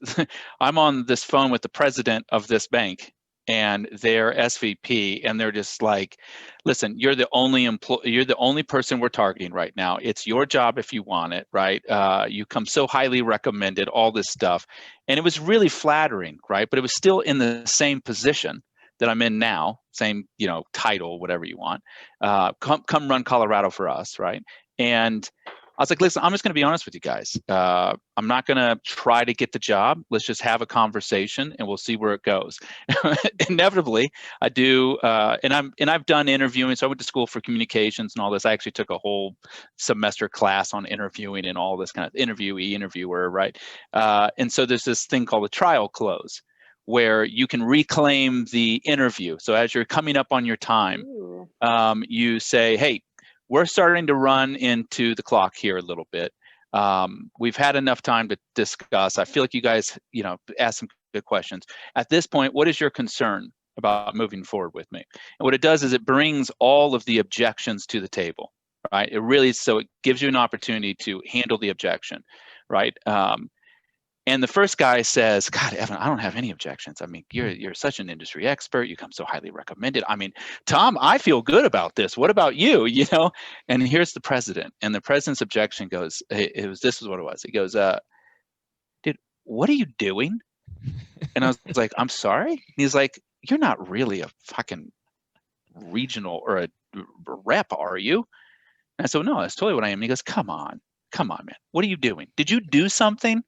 I'm on this phone with the president of this bank and their SVP, and they're just like, listen, you're the only person we're targeting right now. It's your job if you want it, right? You come so highly recommended, all this stuff. And it was really flattering, right? But it was still in the same position that I'm in now, same, title, whatever you want. Come run Colorado for us, right? And I was like, listen, I'm just going to be honest with you guys. I'm not going to try to get the job. Let's just have a conversation and we'll see where it goes. Inevitably, I do. And I've done interviewing. So I went to school for communications and all this. I actually took a whole semester class on interviewing and all this kind of interviewer, right? And so there's this thing called a trial close, where you can reclaim the interview. So as you're coming up on your time, you say, hey, we're starting to run into the clock here a little bit. We've had enough time to discuss. I feel like you guys, asked some good questions. At this point, what is your concern about moving forward with me? And what it does is it brings all of the objections to the table, right? So it gives you an opportunity to handle the objection, right? And the first guy says, God, Evan, I don't have any objections. I mean, you're such an industry expert. You come so highly recommended. I mean, Tom, I feel good about this. What about you? You know? And here's the president. And the president's objection goes, this is what it was. He goes, dude, what are you doing? And I was like, I'm sorry. And he's like, you're not really a fucking regional or a rep, are you? And I said, no, that's totally what I am. And he goes, come on, man. What are you doing? Did you do something?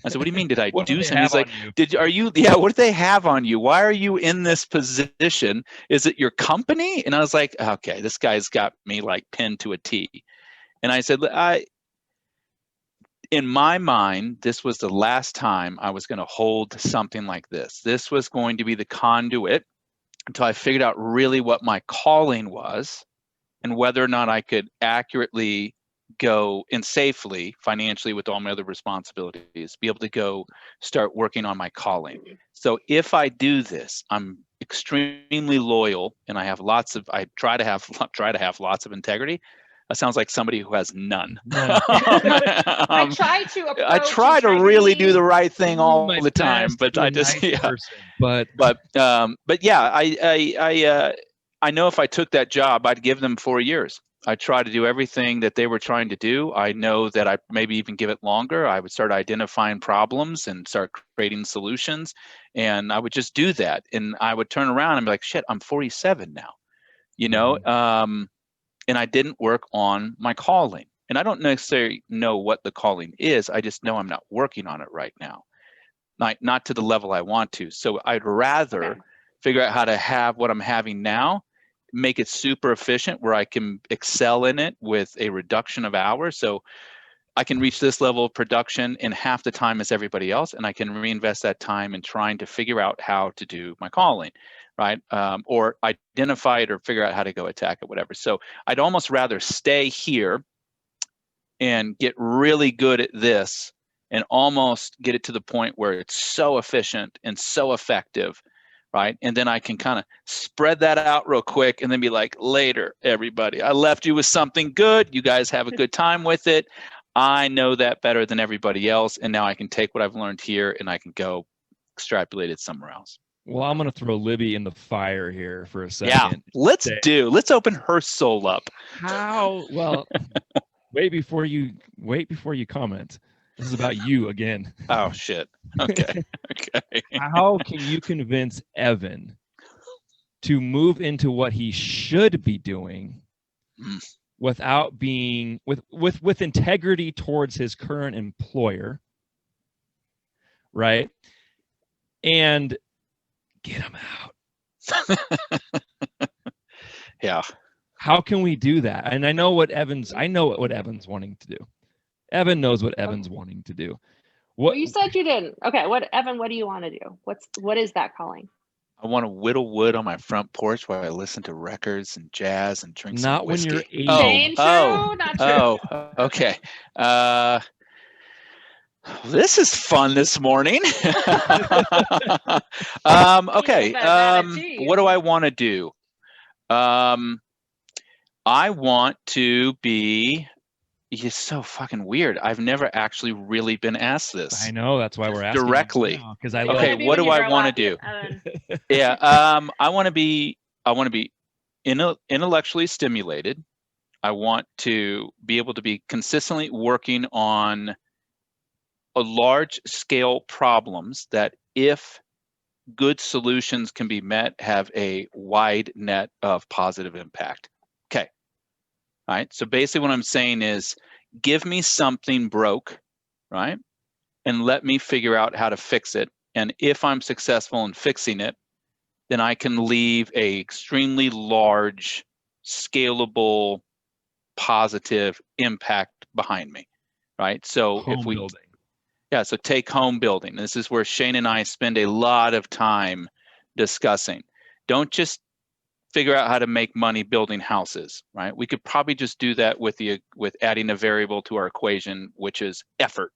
I said, what do you mean? Did I do something? He's like, what do they have on you? Why are you in this position? Is it your company? And I was like, okay, this guy's got me like pinned to a T. And I said, in my mind, this was the last time I was going to hold something like this. This was going to be the conduit until I figured out really what my calling was and whether or not I could accurately go and safely, financially, with all my other responsibilities, be able to go start working on my calling. So if I do this, I'm extremely loyal, and I try to have lots of integrity. That sounds like somebody who has none. I try to really do the right thing all the time, but I just But yeah, I know if I took that job, I'd give them 4 years. I try to do everything that they were trying to do. I know that I maybe even give it longer. I would start identifying problems and start creating solutions. And I would just do that. And I would turn around and be like, shit, I'm 47 now, you know? And I didn't work on my calling. And I don't necessarily know what the calling is. I just know I'm not working on it right now. Not to the level I want to. So I'd rather figure out how to have what I'm having now, make it super efficient where I can excel in it with a reduction of hours. So I can reach this level of production in half the time as everybody else, and I can reinvest that time in trying to figure out how to do my calling, right? Or identify it or figure out how to go attack it, whatever. So I'd almost rather stay here and get really good at this and almost get it to the point where it's so efficient and so effective, right? And then I can kind of spread that out real quick and then be like, later, everybody, I left you with something good. You guys have a good time with it. I know that better than everybody else. And now I can take what I've learned here and I can go extrapolate it somewhere else. Well, I'm going to throw Libby in the fire here for a second. Yeah, let's open her soul up. How? Well, wait before you comment. This is about you again. Oh, shit. Okay. Okay. How can you convince Evan to move into what he should be doing without being with integrity towards his current employer, right? And get him out. Yeah. How can we do that? And I know what Evan's wanting to do. Evan knows what Evan's wanting to do. Well, you said you didn't. Okay, Evan, what do you want to do? What is that calling? I want to whittle wood on my front porch while I listen to records and jazz and drink some whiskey. Not when you're 80. Not true. Okay. This is fun this morning. Okay. What do I want to do? I want to be. It's so fucking weird. I've never actually really been asked this. I know, that's why we're asking directly. Because okay, what do I want to do? Yeah, I want to be intellectually stimulated. I want to be able to be consistently working on a large scale problems that, if good solutions can be met, have a wide net of positive impact. Okay. All right. So basically what I'm saying is, give me something broke, right? And let me figure out how to fix it. And if I'm successful in fixing it, then I can leave a extremely large, scalable, positive impact behind me, right? So so take home building. This is where Shane and I spend a lot of time discussing. Don't just figure out how to make money building houses, right? We could probably just do that with adding a variable to our equation, which is effort,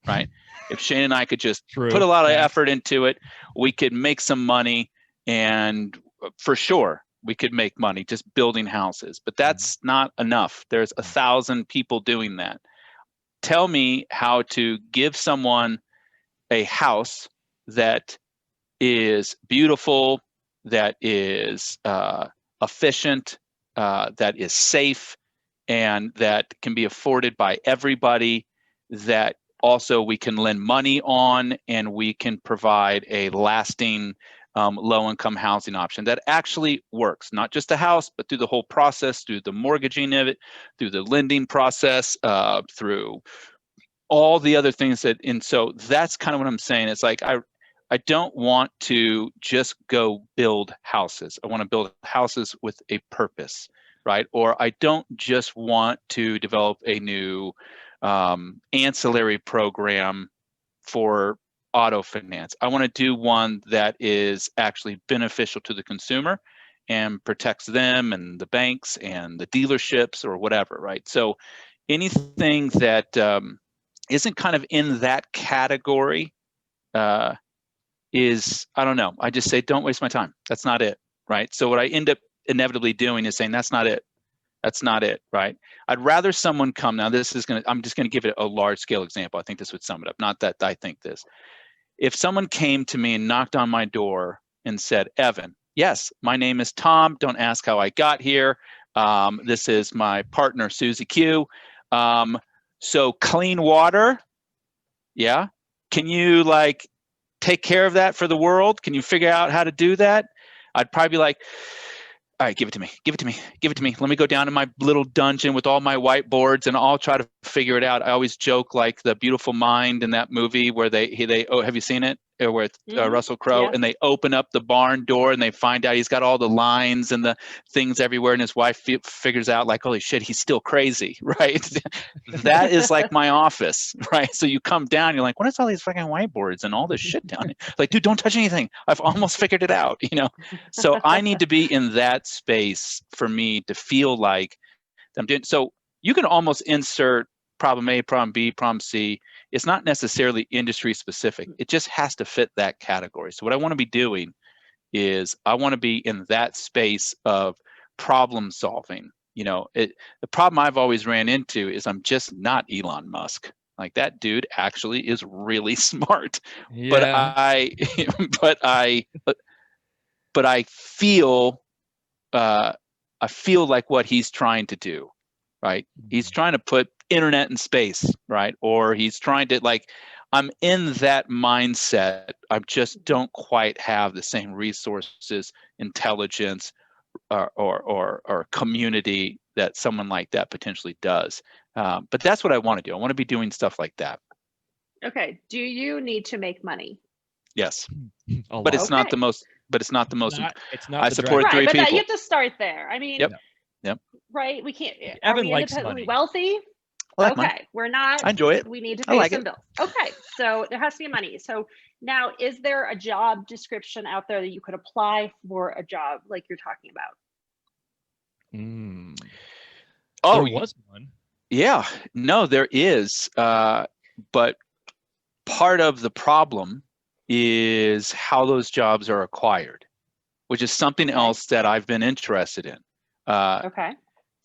right? If Shane and I could just put a lot of effort into it, we could make some money, and for sure we could make money just building houses. But that's not enough. There's 1,000 people doing that. Tell me how to give someone a house that is beautiful, that is efficient, that is safe, and that can be afforded by everybody, that also we can lend money on, and we can provide a lasting low-income housing option that actually works, not just the house, but through the whole process, through the mortgaging of it, through the lending process, through all the other things and so that's kind of what I'm saying. It's like I don't want to just go build houses. I want to build houses with a purpose, right? Or I don't just want to develop a new ancillary program for auto finance. I want to do one that is actually beneficial to the consumer and protects them and the banks and the dealerships or whatever, right? So anything that isn't kind of in that category is, I don't know. I just say, don't waste my time. That's not it, right? So what I end up inevitably doing is saying, that's not it. That's not it, right? I'd rather someone come, now this is I'm just gonna give it a large scale example. I think this would sum it up, not that I think this. If someone came to me and knocked on my door and said, Evan, yes, my name is Tom. Don't ask how I got here. This is my partner, Susie Q. So clean water, yeah. Can you like take care of that for the world? Can you figure out how to do that? I'd probably be like, all right, give it to me, give it to me, give it to me. Let me go down to my little dungeon with all my whiteboards and I'll try to figure it out. I always joke like The Beautiful Mind in that movie where they oh, have you seen it? Where it's Russell Crowe, Yeah. and they open up the barn door and they find out he's got all the lines and the things everywhere, and his wife figures out like, holy shit, he's still crazy, right? That is like my office, right? So you come down, you're like, what is all these fucking whiteboards and all this shit down here? Like, dude, don't touch anything. I've almost figured it out, you know? So I need to be in that space for me to feel like I'm doing. So you can almost insert problem A, problem B, problem C. It's not necessarily industry specific. It just has to fit that category. So what I want to be doing is I want to be in that space of problem solving. You know, the problem I've always ran into is I'm just not Elon Musk. Like that dude actually is really smart, Yeah. but I feel like what he's trying to do, right? He's trying to put internet in space, right? Or he's trying to like, I'm in that mindset. I just don't quite have the same resources, intelligence, or community that someone like that potentially does. But that's what I want to do. I want to be doing stuff like that. Okay. Do you need to make money? Yes, A but lot. it's not the most. But it's not the most. I support Right, three but people. you have to start there. I mean, Yep. right? We can't. Evan are we likes independently money. wealthy? I like Okay, money. we're not. I enjoy it. We need to I pay like some it. bills. Okay, so there has to be money. So now, is there a job description out there that you could apply for a job like you're talking about? Oh, There was one. yeah. No, there is. But part of the problem is how those jobs are acquired, which is something else that I've been interested in. Okay.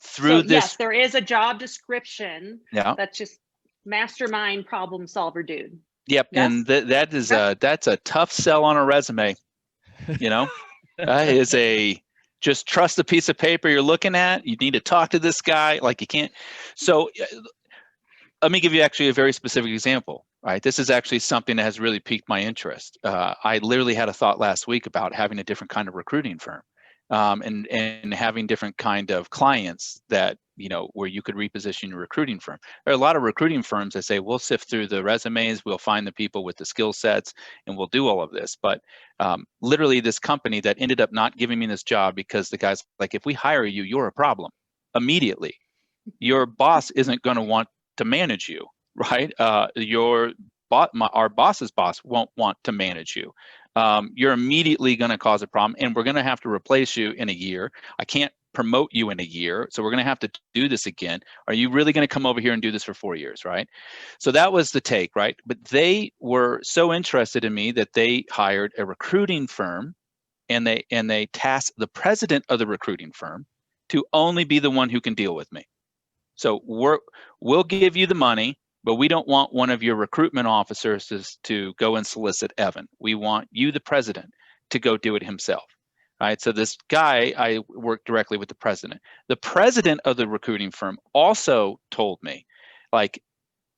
Through So this, yes, there is a job description. Yeah. That's just mastermind problem solver dude. Yep. Yes? And that's a tough sell on a resume. You know, that is just trust the piece of paper you're looking at. You need to talk to this guy. Like you can't. So let me give you actually a very specific example. Right. This is actually something that has really piqued my interest. I literally had a thought last week about having a different kind of recruiting firm, and having different kind of clients that, you know, where you could reposition your recruiting firm. There are a lot of recruiting firms that say, we'll sift through the resumes, we'll find the people with the skill sets, and we'll do all of this. But literally this company that ended up not giving me this job because the guy's like, if we hire you, you're a problem immediately. Your boss isn't going to want to manage you, right? Our boss's boss won't want to manage you. You're immediately going to cause a problem, and we're going to have to replace you in a year. I can't promote you in a year, so we're going to have to do this again. Are you really going to come over here and do this for 4 years, right? So that was the take, right? But they were so interested in me that they hired a recruiting firm, and they tasked the president of the recruiting firm to only be the one who can deal with me. So we'll give you the money, but we don't want one of your recruitment officers to go and solicit Evan. We want you, the president, to go do it himself. Right. So this guy, I work directly with the president. The president of the recruiting firm also told me, like,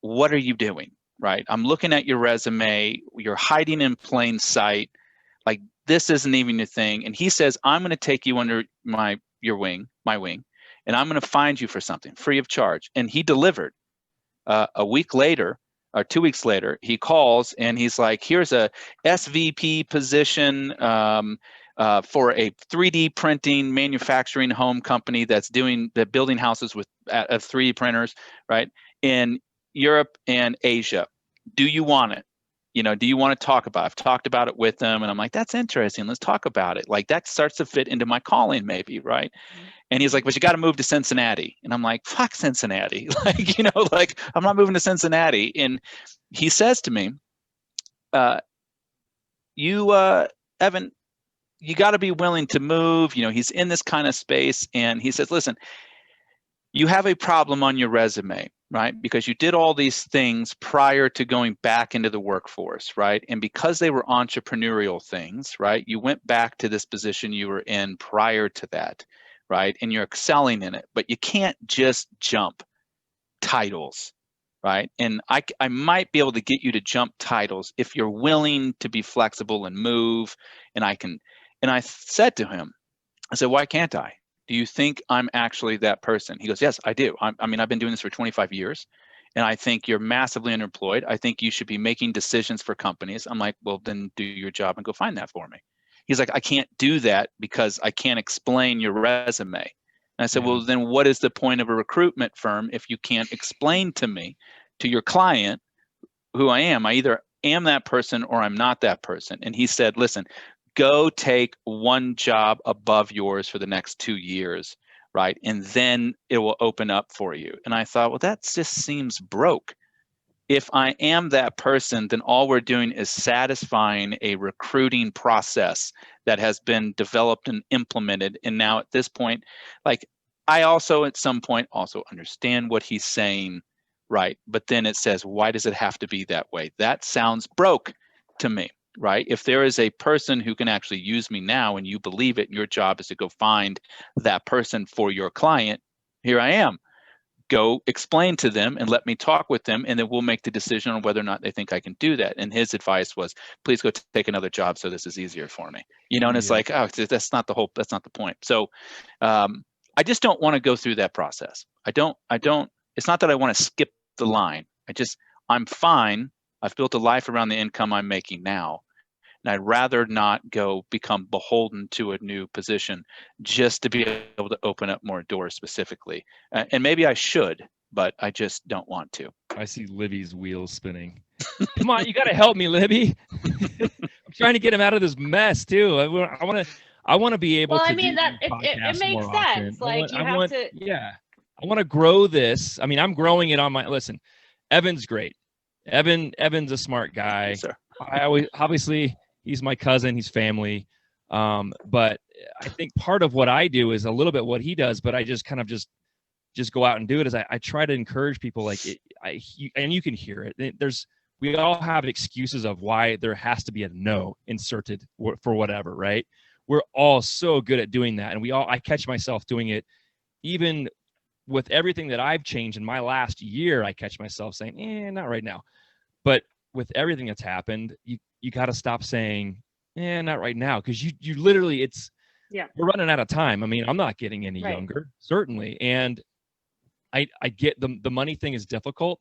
what are you doing? Right. I'm looking at your resume. You're hiding in plain sight. Like, this isn't even your thing. And he says, I'm going to take you under my wing, and I'm going to find you for something free of charge. And he delivered. A week later, or 2 weeks later, he calls and he's like, here's a SVP position for a 3D printing manufacturing home company that's building houses with 3D printers, right, in Europe and Asia. Do you want it? Do you want to talk about it? I've talked about it with them, and I'm like, that's interesting. Let's talk about it. Like, that starts to fit into my calling, maybe, right? And he's like, but you got to move to Cincinnati. And I'm like, fuck Cincinnati. Like, I'm not moving to Cincinnati. And he says to me, Evan, you got to be willing to move. He's in this kind of space. And he says, listen, you have a problem on your resume, right? Because you did all these things prior to going back into the workforce, right? And because they were entrepreneurial things, right? You went back to this position you were in prior to that, right? And you're excelling in it, but you can't just jump titles, right? And I might be able to get you to jump titles if you're willing to be flexible and move. And I said to him, I said, why can't I? Do you think I'm actually that person? He goes, yes, I do. I've been doing this for 25 years, and I think you're massively underemployed. I think you should be making decisions for companies. I'm like, well, then do your job and go find that for me. He's like, I can't do that because I can't explain your resume. And I said, well, then what is the point of a recruitment firm if you can't explain to me, to your client, who I am? I either am that person or I'm not that person. And he said, listen, go take one job above yours for the next 2 years, right? And then it will open up for you. And I thought, well, that just seems broke. If I am that person, then all we're doing is satisfying a recruiting process that has been developed and implemented. And now at this point, like, I also at some point also understand what he's saying, right? But then it says, why does it have to be that way? That sounds broke to me. Right? If there is a person who can actually use me now and you believe it, and your job is to go find that person for your client, here I am. Go explain to them and let me talk with them, and then we'll make the decision on whether or not they think I can do that. And his advice was, please go take another job so this is easier for me. And it's like, oh, that's not the point. So I just don't want to go through that process. I don't, it's not that I want to skip the line. I'm fine. I've built a life around the income I'm making now. And I'd rather not become beholden to a new position just to be able to open up more doors specifically. And maybe I should, but I just don't want to. I see Libby's wheels spinning. Come on, you got to help me, Libby. I'm trying to get him out of this mess too. I want to be able to. Well, I mean, that it makes sense. Like, you have to. Yeah, I want to grow this. I mean, I'm growing it on my. Listen, Evan's great. Evan's a smart guy. Yes, sir. Obviously. He's my cousin, he's family. But I think part of what I do is a little bit what he does, but I just kind of just go out and do it. Is I try to encourage people, like, and you can hear it. We all have excuses of why there has to be a no inserted for whatever, right? We're all so good at doing that. And I catch myself doing it. Even with everything that I've changed in my last year, I catch myself saying, not right now. But with everything that's happened, you got to stop saying, not right now. Because you literally, we're running out of time. I mean, I'm not getting any younger, certainly. And I get the money thing is difficult.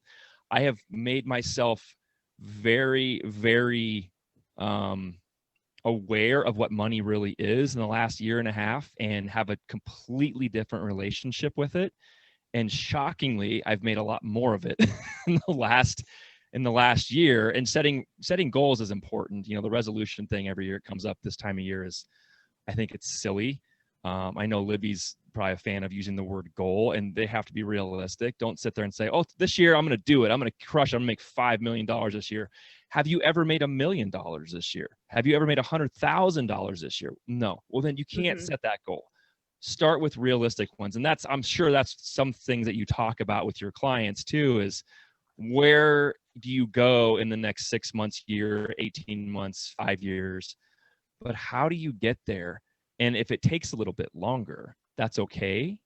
I have made myself very, very aware of what money really is in the last year and a half, and have a completely different relationship with it. And shockingly, I've made a lot more of it in the last year. And setting goals is important. The resolution thing every year it comes up this time of year I think it's silly. I know Libby's probably a fan of using the word goal, and they have to be realistic. Don't sit there and say, oh, this year I'm going to do it. I'm going to crush it. I'm going to make $5 million this year. Have you ever made $1 million this year? Have you ever made $100,000 this year? No. Well, then you can't set that goal. Start with realistic ones. And I'm sure that's some things that you talk about with your clients too, is where do you go in the next 6 months, year, 18 months, 5 years? But how do you get there? And if it takes a little bit longer, that's okay.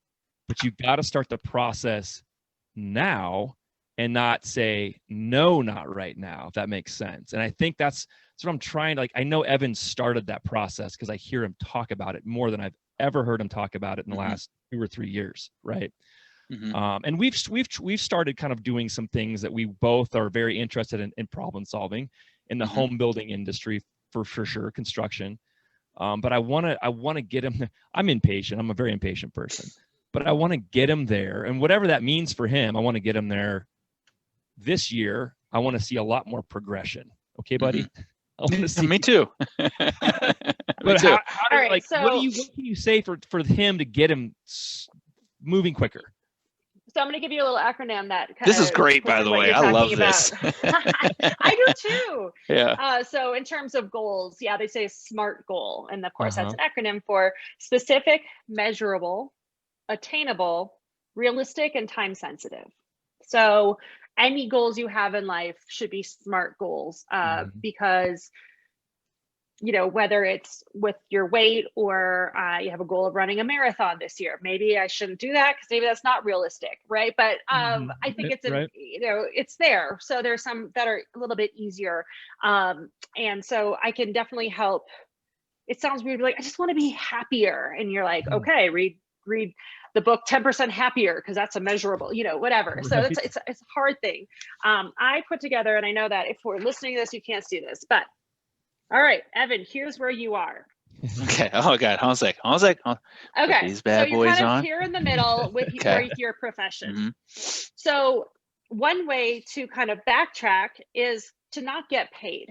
But you got to start the process now and not say, no, not right now, if that makes sense. And I think that's what I'm trying to, like, I know Evan started that process because I hear him talk about it more than I've ever heard him talk about it in the last 2 or 3 years, right? And we've started kind of doing some things that we both are very interested in problem solving in the home building industry for sure, construction. But I want to get him. I'm impatient. I'm a very impatient person, but I want to get him there, and whatever that means for him, I want to get him there this year. I want to see a lot more progression. Okay, buddy. I want to see. Me too. But how All right, like, so, what can you say for him to get him moving quicker? So I'm going to give you a little acronym that This is great, by the way. I love this. I do too. Yeah. So in terms of goals, yeah, they say SMART goal. And of course, that's an acronym for specific, measurable, attainable, realistic, and time sensitive. So any goals you have in life should be SMART goals because, you know, whether it's with your weight or you have a goal of running a marathon this year, maybe I shouldn't do that because maybe that's not realistic, right? But I think it's, you know, it's there. So there's some that are a little bit easier. And so I can definitely help. It sounds weird, like, I just want to be happier. And you're like, okay, read the book 10% Happier, because that's a measurable, you know, whatever. So it's a hard thing. I put together, and I know that if we're listening to this, you can't see this, but all right, Evan, here's where you are. Okay. Oh God. Hold on a sec. Okay. These bad so you're boys kind of on. here in the middle with your profession. So one way to kind of backtrack is to not get paid.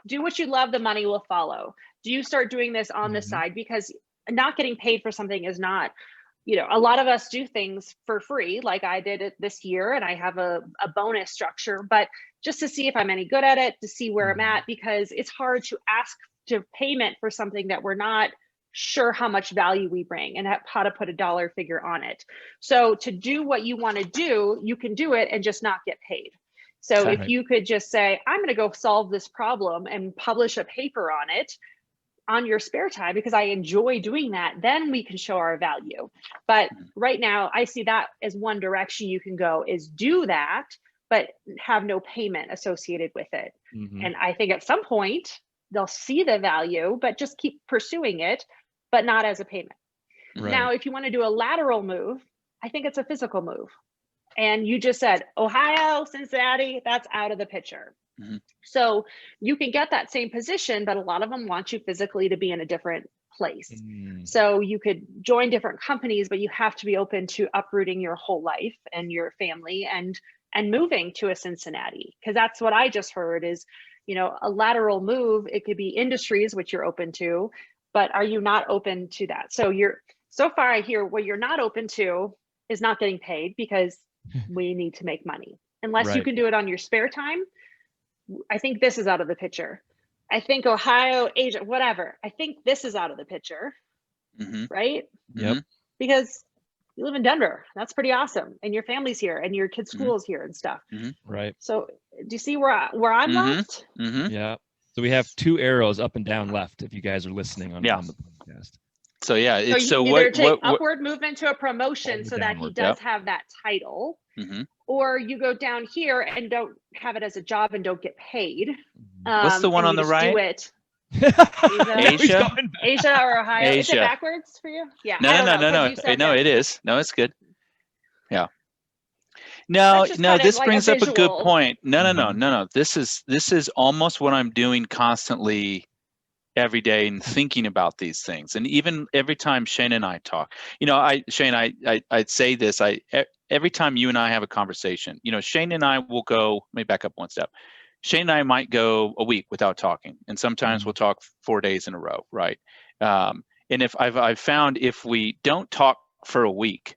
Do what you love, the money will follow. Do you start doing this on the side? Because not getting paid for something is not, you know, a lot of us do things for free, like I did it this year, and I have a bonus structure, but just to see if I'm any good at it, to see where I'm at, because it's hard to ask to payment for something that we're not sure how much value we bring and how to put a dollar figure on it. So to do what you want to do, you can do it and just not get paid. So if you could just say, I'm going to go solve this problem and publish a paper on it on your spare time because I enjoy doing that, then we can show our value. But right now, I see that as one direction you can go, is do that, but have no payment associated with it. And I think at some point they'll see the value, but just keep pursuing it, but not as a payment. Now, if you want to do a lateral move, I think it's a physical move. And you just said, Ohio, Cincinnati, that's out of the picture. So you can get that same position, but a lot of them want you physically to be in a different place. So you could join different companies, but you have to be open to uprooting your whole life and your family and moving to a Cincinnati. Because that's what I just heard is, you know, a lateral move, it could be industries, which you're open to, but are you not open to that? So so far I hear what you're not open to is not getting paid because we need to make money. Unless you can do it on your spare time, I think this is out of the picture. I think Ohio, Asia, whatever. I think this is out of the picture, right? Because you live in Denver. That's pretty awesome. And your family's here and your kids' school's here and stuff. Right. So do you see where I'm left? Yeah. So we have 2 arrows up and down left if you guys are listening on the podcast. So yeah, it's so you either take upward movement to a promotion so that he does have that title, or you go down here and don't have it as a job and don't get paid. What's the one on the right? Do it. Asia? Asia or Ohio? Asia. Is it backwards for you? Yeah. No, it is. No, it's good. Yeah. No, this brings up a good point. No. This is almost what I'm doing constantly every day and thinking about these things. And even every time Shane and I talk, you know, Shane, I'd say this, every time you and I have a conversation, you know, Shane and I will go, let me back up one step. Shane and I might go a week without talking. And sometimes we'll talk 4 days in a row. Right. And if I've found if we don't talk for a week,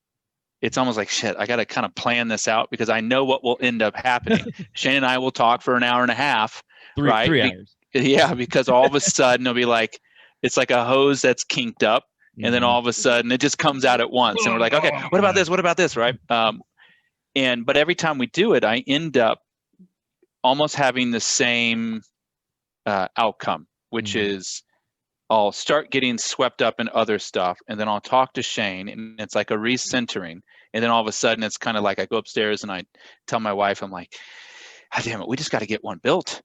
it's almost like, shit, I got to kind of plan this out because I know what will end up happening. Shane and I will talk for an hour and a half, right? 3 hours. Yeah, because all of a sudden it'll be like, it's like a hose that's kinked up, and then all of a sudden it just comes out at once, and we're like, okay, what about this? What about this? Right? But every time we do it, I end up almost having the same outcome, which is I'll start getting swept up in other stuff, and then I'll talk to Shane, and it's like a recentering. And then all of a sudden, it's kind of like I go upstairs and I tell my wife, I'm like, "God damn it, we just got to get one built,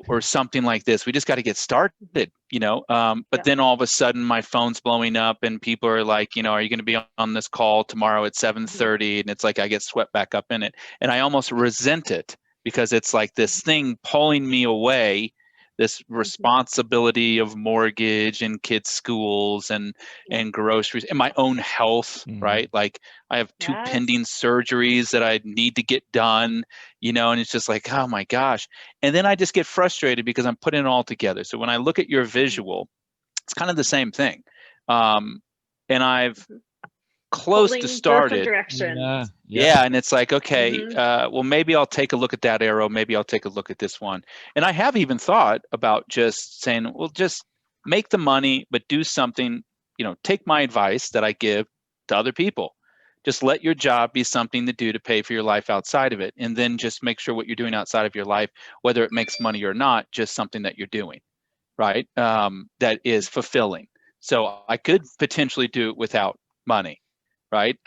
or something like this. We just got to get started, But then all of a sudden, my phone's blowing up, and people are like, are you going to be on this call tomorrow at 7:30? And it's like I get swept back up in it, and I almost resent it because it's like this thing pulling me away, this responsibility of mortgage and kids' schools and groceries and my own health, right? Like I have 2 pending surgeries that I need to get done, and it's just like, oh my gosh. And then I just get frustrated because I'm putting it all together. So when I look at your visual, it's kind of the same thing. And I've close to started. Yeah. And it's like, okay, well, maybe I'll take a look at that arrow. Maybe I'll take a look at this one. And I have even thought about just saying, well, just make the money, but do something, take my advice that I give to other people. Just let your job be something to do to pay for your life outside of it. And then just make sure what you're doing outside of your life, whether it makes money or not, just something that you're doing, right? That is fulfilling. So I could potentially do it without money, right?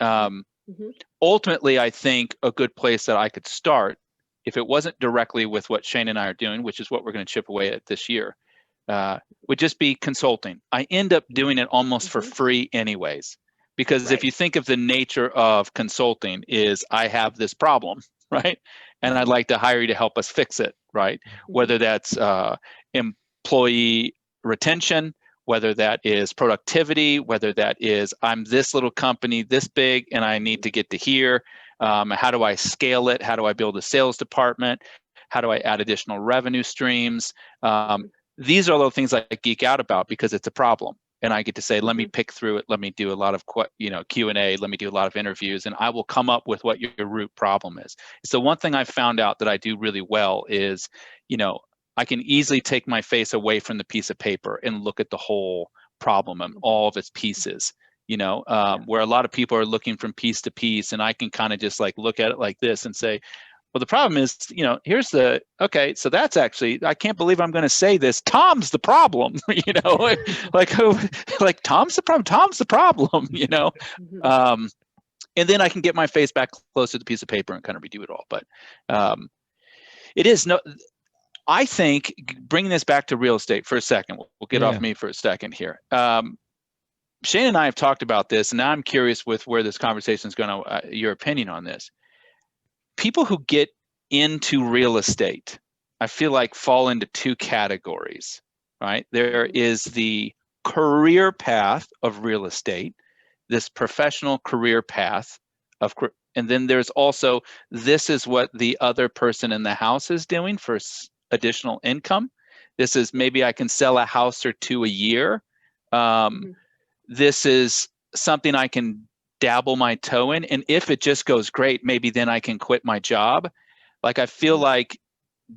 Ultimately, I think a good place that I could start, if it wasn't directly with what Shane and I are doing, which is what we're going to chip away at this year, would just be consulting. I end up doing it almost for free anyways, because if you think of the nature of consulting is I have this problem, right? And I'd like to hire you to help us fix it, right? Whether that's employee retention, whether that is productivity, whether that is I'm this little company this big and I need to get to here. How do I scale it? How do I build a sales department? How do I add additional revenue streams? These are all the things I geek out about because it's a problem. And I get to say, let me pick through it. Let me do a lot of Q&A. Let me do a lot of interviews, and I will come up with what your root problem is. So one thing I've found out that I do really well is, I can easily take my face away from the piece of paper and look at the whole problem and all of its pieces, where a lot of people are looking from piece to piece, and I can kind of just like look at it like this and say, well, the problem is, okay, so that's actually, I can't believe I'm going to say this. Tom's the problem, like Tom's the problem, and then I can get my face back close to the piece of paper and kind of redo it all. But I think bringing this back to real estate for a second, we'll get off me for a second here. Shane and I have talked about this, and now I'm curious with where this conversation is going to, your opinion on this. People who get into real estate, I feel like fall into 2 categories, right? There is the career path of real estate, this professional career path and then there's also, this is what the other person in the house is doing for additional income. This is maybe I can sell a house or 2 a year. This is something I can dabble my toe in. And if it just goes great, maybe then I can quit my job. Like, I feel like,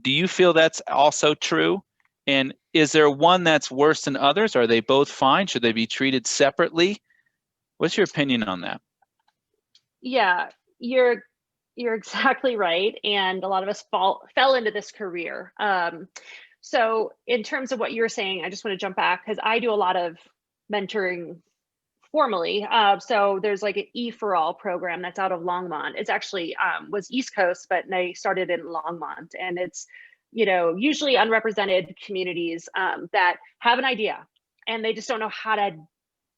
do you feel that's also true? And is there one that's worse than others? Are they both fine? Should they be treated separately? What's your opinion on that? Yeah, you're exactly right. And a lot of us fell into this career. So in terms of what you're saying, I just want to jump back because I do a lot of mentoring formally. So there's like an E for All program that's out of Longmont. It's actually was East Coast, but they started in Longmont, and it's, usually unrepresented communities that have an idea and they just don't know how to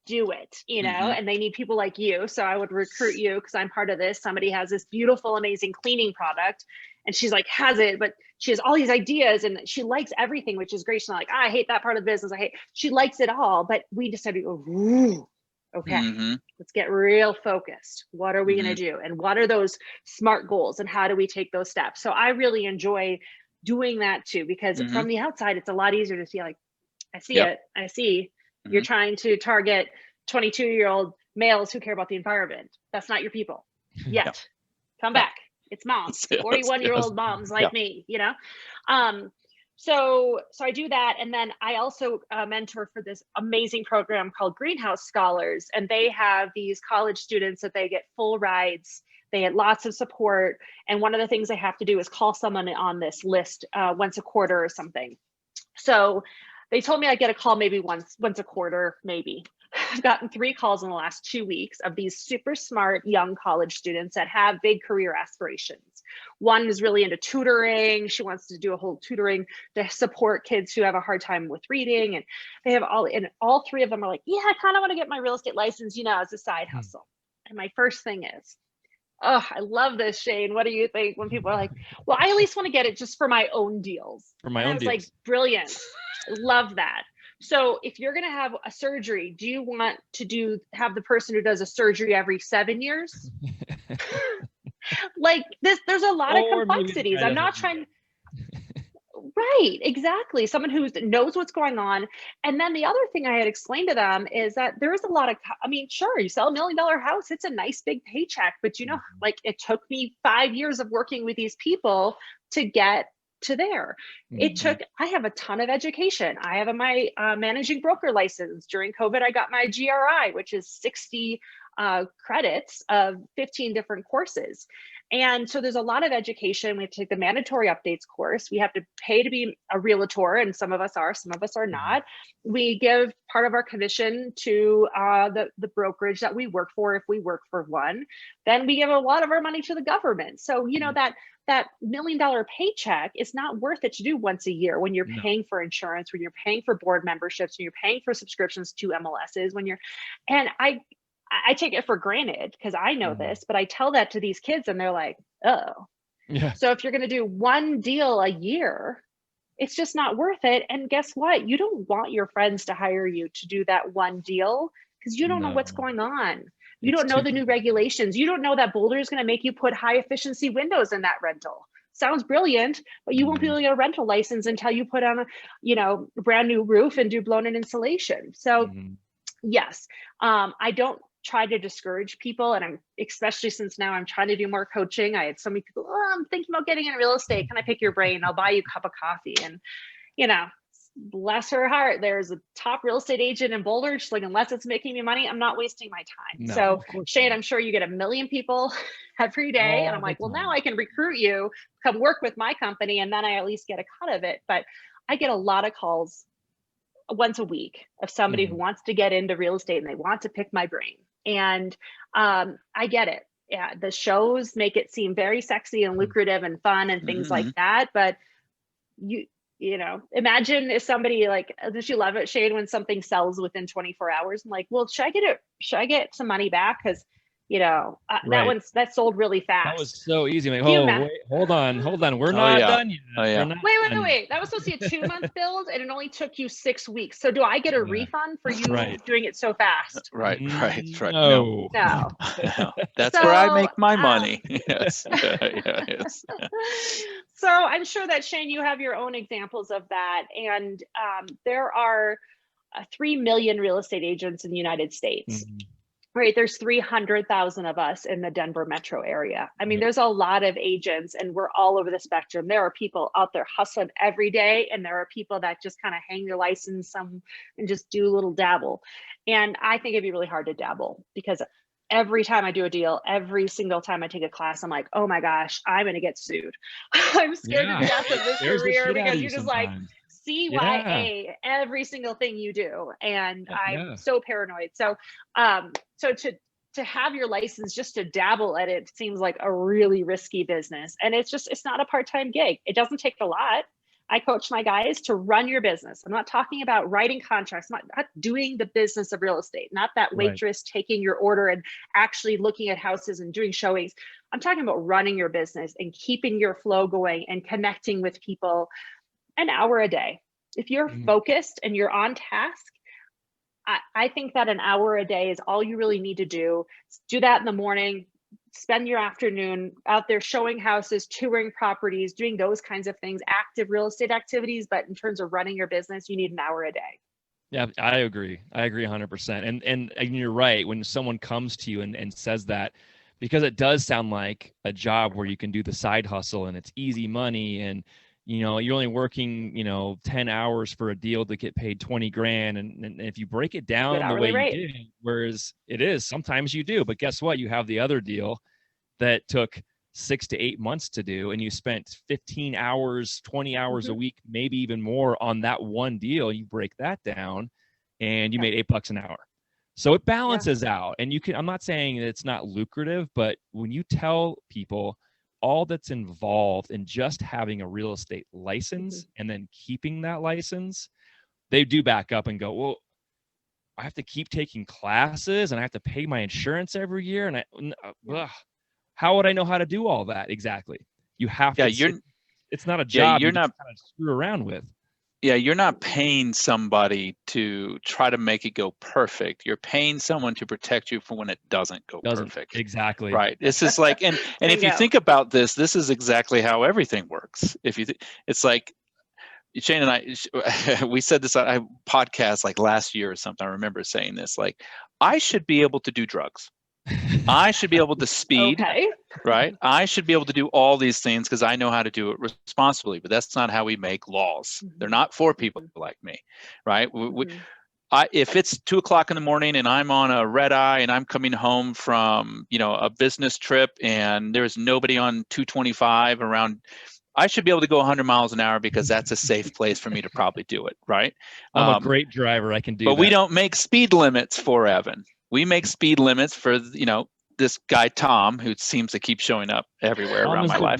do it, and they need people like you. So I would recruit you because I'm part of this. Somebody has this beautiful, amazing cleaning product, and she's like, has it, but she has all these ideas and she likes everything, which is great. She's not like, I hate that part of the business. She likes it all, but we decided to go, ooh, okay, let's get real focused. What are we going to do? And what are those SMART goals? And how do we take those steps? So I really enjoy doing that too, because from the outside, it's a lot easier to see like, I see it. I see you're trying to target 22-year-old males who care about the environment. That's not your people yet. Come back. It's moms, 41-year-old moms like me, So I do that. And then I also mentor for this amazing program called Greenhouse Scholars. And they have these college students that they get full rides They had lots of support. And one of the things I have to do is call someone on this list once a quarter or something. So they told me I'd get a call maybe once a quarter, maybe. I've gotten 3 calls in the last 2 weeks of these super smart young college students that have big career aspirations. One is really into tutoring. She wants to do a whole tutoring to support kids who have a hard time with reading. And they have all 3 of them are like, yeah, I kind of want to get my real estate license, as a side hustle. And my first thing is, oh, I love this, Shane. What do you think when people are like, well, I at least want to get it just for my own deals. For my own deals. Like, brilliant. Love that. So if you're going to have a surgery, do you want to have the person who does a surgery every 7 years? Like there's a lot of complexities. I'm not trying. Right, exactly. Someone who knows what's going on. And then the other thing I had explained to them is that there is a lot of, sure, you sell $1 million house, it's a nice big paycheck, but like it took me 5 years of working with these people to get to there. I have a ton of education. I have my managing broker license. During COVID, I got my GRI, which is 60 credits of 15 different courses. And so there's a lot of education. We have to take the mandatory updates course. We have to pay to be a realtor, and some of us are not. We give part of our commission to the brokerage that we work for, if we work for one. Then we give a lot of our money to the government. So, that $1 million paycheck is not worth it to do once a year when you're paying for insurance, when you're paying for board memberships, when you're paying for subscriptions to MLSs, and I take it for granted because I know this, but I tell that to these kids and they're like, oh, yeah. So if you're going to do one deal a year, it's just not worth it. And guess what? You don't want your friends to hire you to do that one deal because you don't know what's going on. You don't know the new regulations. You don't know that Boulder is going to make you put high efficiency windows in that rental. Sounds brilliant, but you won't be able to get a rental license until you put on a brand new roof and do blown in insulation. So yes, I don't try to discourage people. And especially since now I'm trying to do more coaching. I had so many people, I'm thinking about getting into real estate. Can I pick your brain? I'll buy you a cup of coffee. And, bless her heart, there's a top real estate agent in Boulder. She's like, unless it's making me money, I'm not wasting my time. No, so Shane, I'm sure you get 1 million people every day. And I'm like, well, now I can recruit you, come work with my company. And then I at least get a cut of it. But I get a lot of calls once a week of somebody who wants to get into real estate and they want to pick my brain. And I get it. Yeah, the shows make it seem very sexy and lucrative and fun and things like that. But imagine if somebody like, does you love it, Shane, when something sells within 24 hours? I'm like, well, should I get some money back? Because that sold really fast. That was so easy. Like, wait, hold on. We're not done yet. Wait. That was supposed to be a 2-month build, and it only took you 6 weeks. So do I get a refund for you doing it so fast? Right. No. That's where I make my money. Yes. Yes. So I'm sure that, Shane, you have your own examples of that. And there are 3 million real estate agents in the United States. Right, there's 300,000 of us in the Denver metro area. I mean, there's a lot of agents and we're all over the spectrum. There are people out there hustling every day, and there are people that just kind of hang their license and just do a little dabble. And I think it'd be really hard to dabble because every time I do a deal, every single time I take a class, I'm like, oh my gosh, I'm going to get sued. I'm scared to death of this career because you're just like, CYA every single thing you do, and I'm so paranoid. So to have your license just to dabble at it seems like a really risky business, and it's not a part-time gig. It doesn't take a lot. I coach my guys to run your business. I'm not talking about writing contracts, not doing the business of real estate, not that waitress taking your order and actually looking at houses and doing showings. I'm talking about running your business and keeping your flow going and connecting with people an hour a day. If you're focused and you're on task, I think that an hour a day is all you really need to do. Do that in the morning, spend your afternoon out there showing houses, touring properties, doing those kinds of things, active real estate activities. But in terms of running your business, you need an hour a day. Yeah, I agree 100%. And you're right. When someone comes to you and says that, because it does sound like a job where you can do the side hustle and it's easy money, and you're only working, 10 hours for a deal to get paid 20 grand. And if you break it down the way you did, whereas it is, sometimes you do, but guess what? You have the other deal that took 6 to 8 months to do, and you spent 15 hours, 20 hours a week, maybe even more on that one deal, you break that down and you made $8 an hour. So it balances out. And you can, I'm not saying it's not lucrative, but when you tell people all that's involved in just having a real estate license and then keeping that license, they do back up and go, well, I have to keep taking classes and I have to pay my insurance every year. And how would I know how to do all that? Exactly. You have to, it's not a job you're not kind of screw around with. Yeah, you're not paying somebody to try to make it go perfect. You're paying someone to protect you from when it doesn't go perfect. Exactly. Right. This is like, and if you think about this, this is exactly how everything works. If you, it's like, Shane and I, we said this on a podcast like last year or something. I remember saying this, like, I should be able to do drugs. I should be able to speed, right? I should be able to do all these things because I know how to do it responsibly, but that's not how we make laws. They're not for people like me, right? If it's 2 o'clock in the morning and I'm on a red eye and I'm coming home from, a business trip and there's nobody on 225 around, I should be able to go 100 miles an hour because that's a safe place for me to probably do it, right? I'm a great driver. I can do that. But we don't make speed limits for Evan. We make speed limits for, this guy, Tom, who seems to keep showing up everywhere around my life.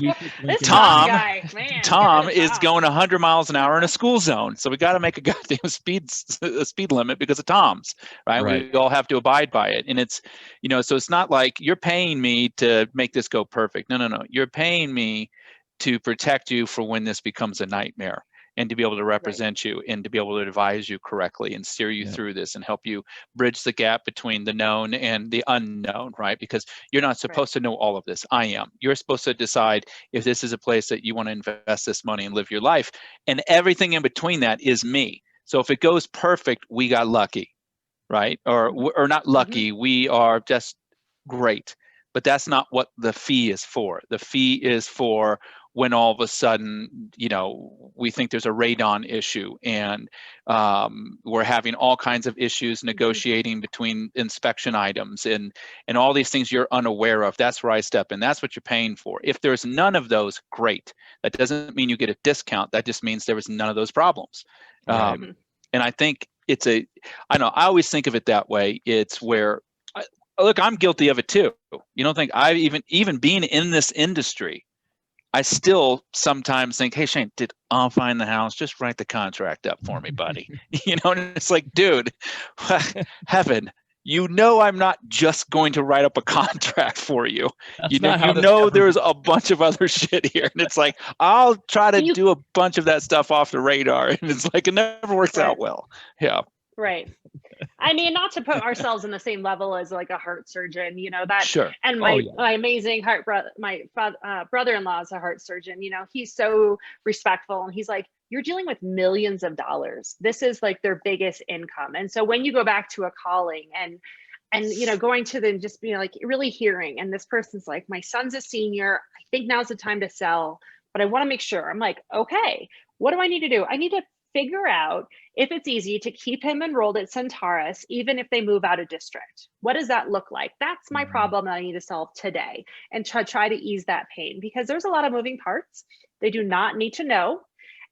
Tom is going 100 miles an hour in a school zone. So we got to make a goddamn speed limit because of Tom's, right? We all have to abide by it. And it's, so it's not like you're paying me to make this go perfect. No. You're paying me to protect you for when this becomes a nightmare, and to be able to represent you and to be able to advise you correctly and steer you through this and help you bridge the gap between the known and the unknown, right? Because you're not supposed to know all of this. I am. You're supposed to decide if this is a place that you want to invest this money and live your life. And everything in between that is me. So if it goes perfect, we got lucky, right? Or not lucky, we are just great. But that's not what the fee is for. The fee is for when all of a sudden, we think there's a radon issue and we're having all kinds of issues negotiating between inspection items and all these things you're unaware of. That's where I step in. That's what you're paying for. If there's none of those, great. That doesn't mean you get a discount. That just means there was none of those problems. And I think I always think of it that way. It's where, look, I'm guilty of it too. You don't think even being in this industry, I still sometimes think, hey, Shane, I'll find the house, just write the contract up for me, buddy. And it's like, dude, heaven, I'm not just going to write up a contract for you. There's a bunch of other shit here. And it's like, I'll try to do a bunch of that stuff off the radar. And it's like, it never works out well. Yeah. Right. I mean, not to put ourselves in the same level as like a heart surgeon, that. Sure. And my amazing my brother-in-law is a heart surgeon. He's so respectful, and he's like, you're dealing with millions of dollars. This is like their biggest income. And so when you go back to a calling and going to them, just being like really hearing, and this person's like, my son's a senior. I think now's the time to sell, but I want to make sure. I'm like, okay, what do I need to do? I need to figure out if it's easy to keep him enrolled at Centaurus, even if they move out of district. What does that look like? That's my problem that I need to solve today, and try to ease that pain, because there's a lot of moving parts. They do not need to know.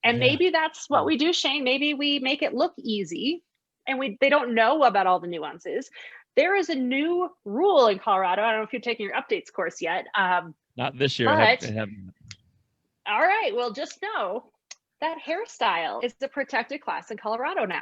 And maybe that's what we do, Shane. Maybe we make it look easy and they don't know about all the nuances. There is a new rule in Colorado. I don't know if you're taking your updates course yet. Not this year. All right. Well, just know that hairstyle is a protected class in Colorado now.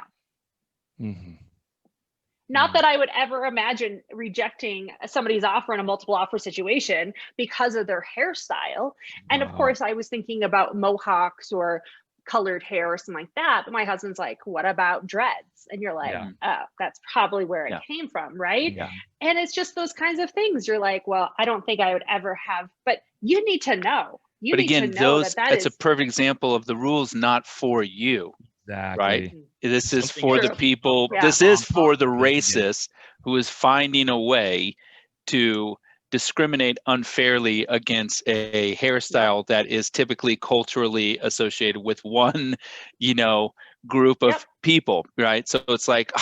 Not that I would ever imagine rejecting somebody's offer in a multiple offer situation because of their hairstyle. And of course, I was thinking about mohawks or colored hair or something like that. But my husband's like, what about dreads? And you're like, oh, that's probably where it came from, right? And it's just those kinds of things. You're like, well, I don't think I would ever have, but you need to know. But again, that's a perfect example of the rules not for you. Exactly. Right. This is for the people. This is for the racist who is finding a way to discriminate unfairly against a hairstyle that is typically culturally associated with one, group of people. Right. So it's like,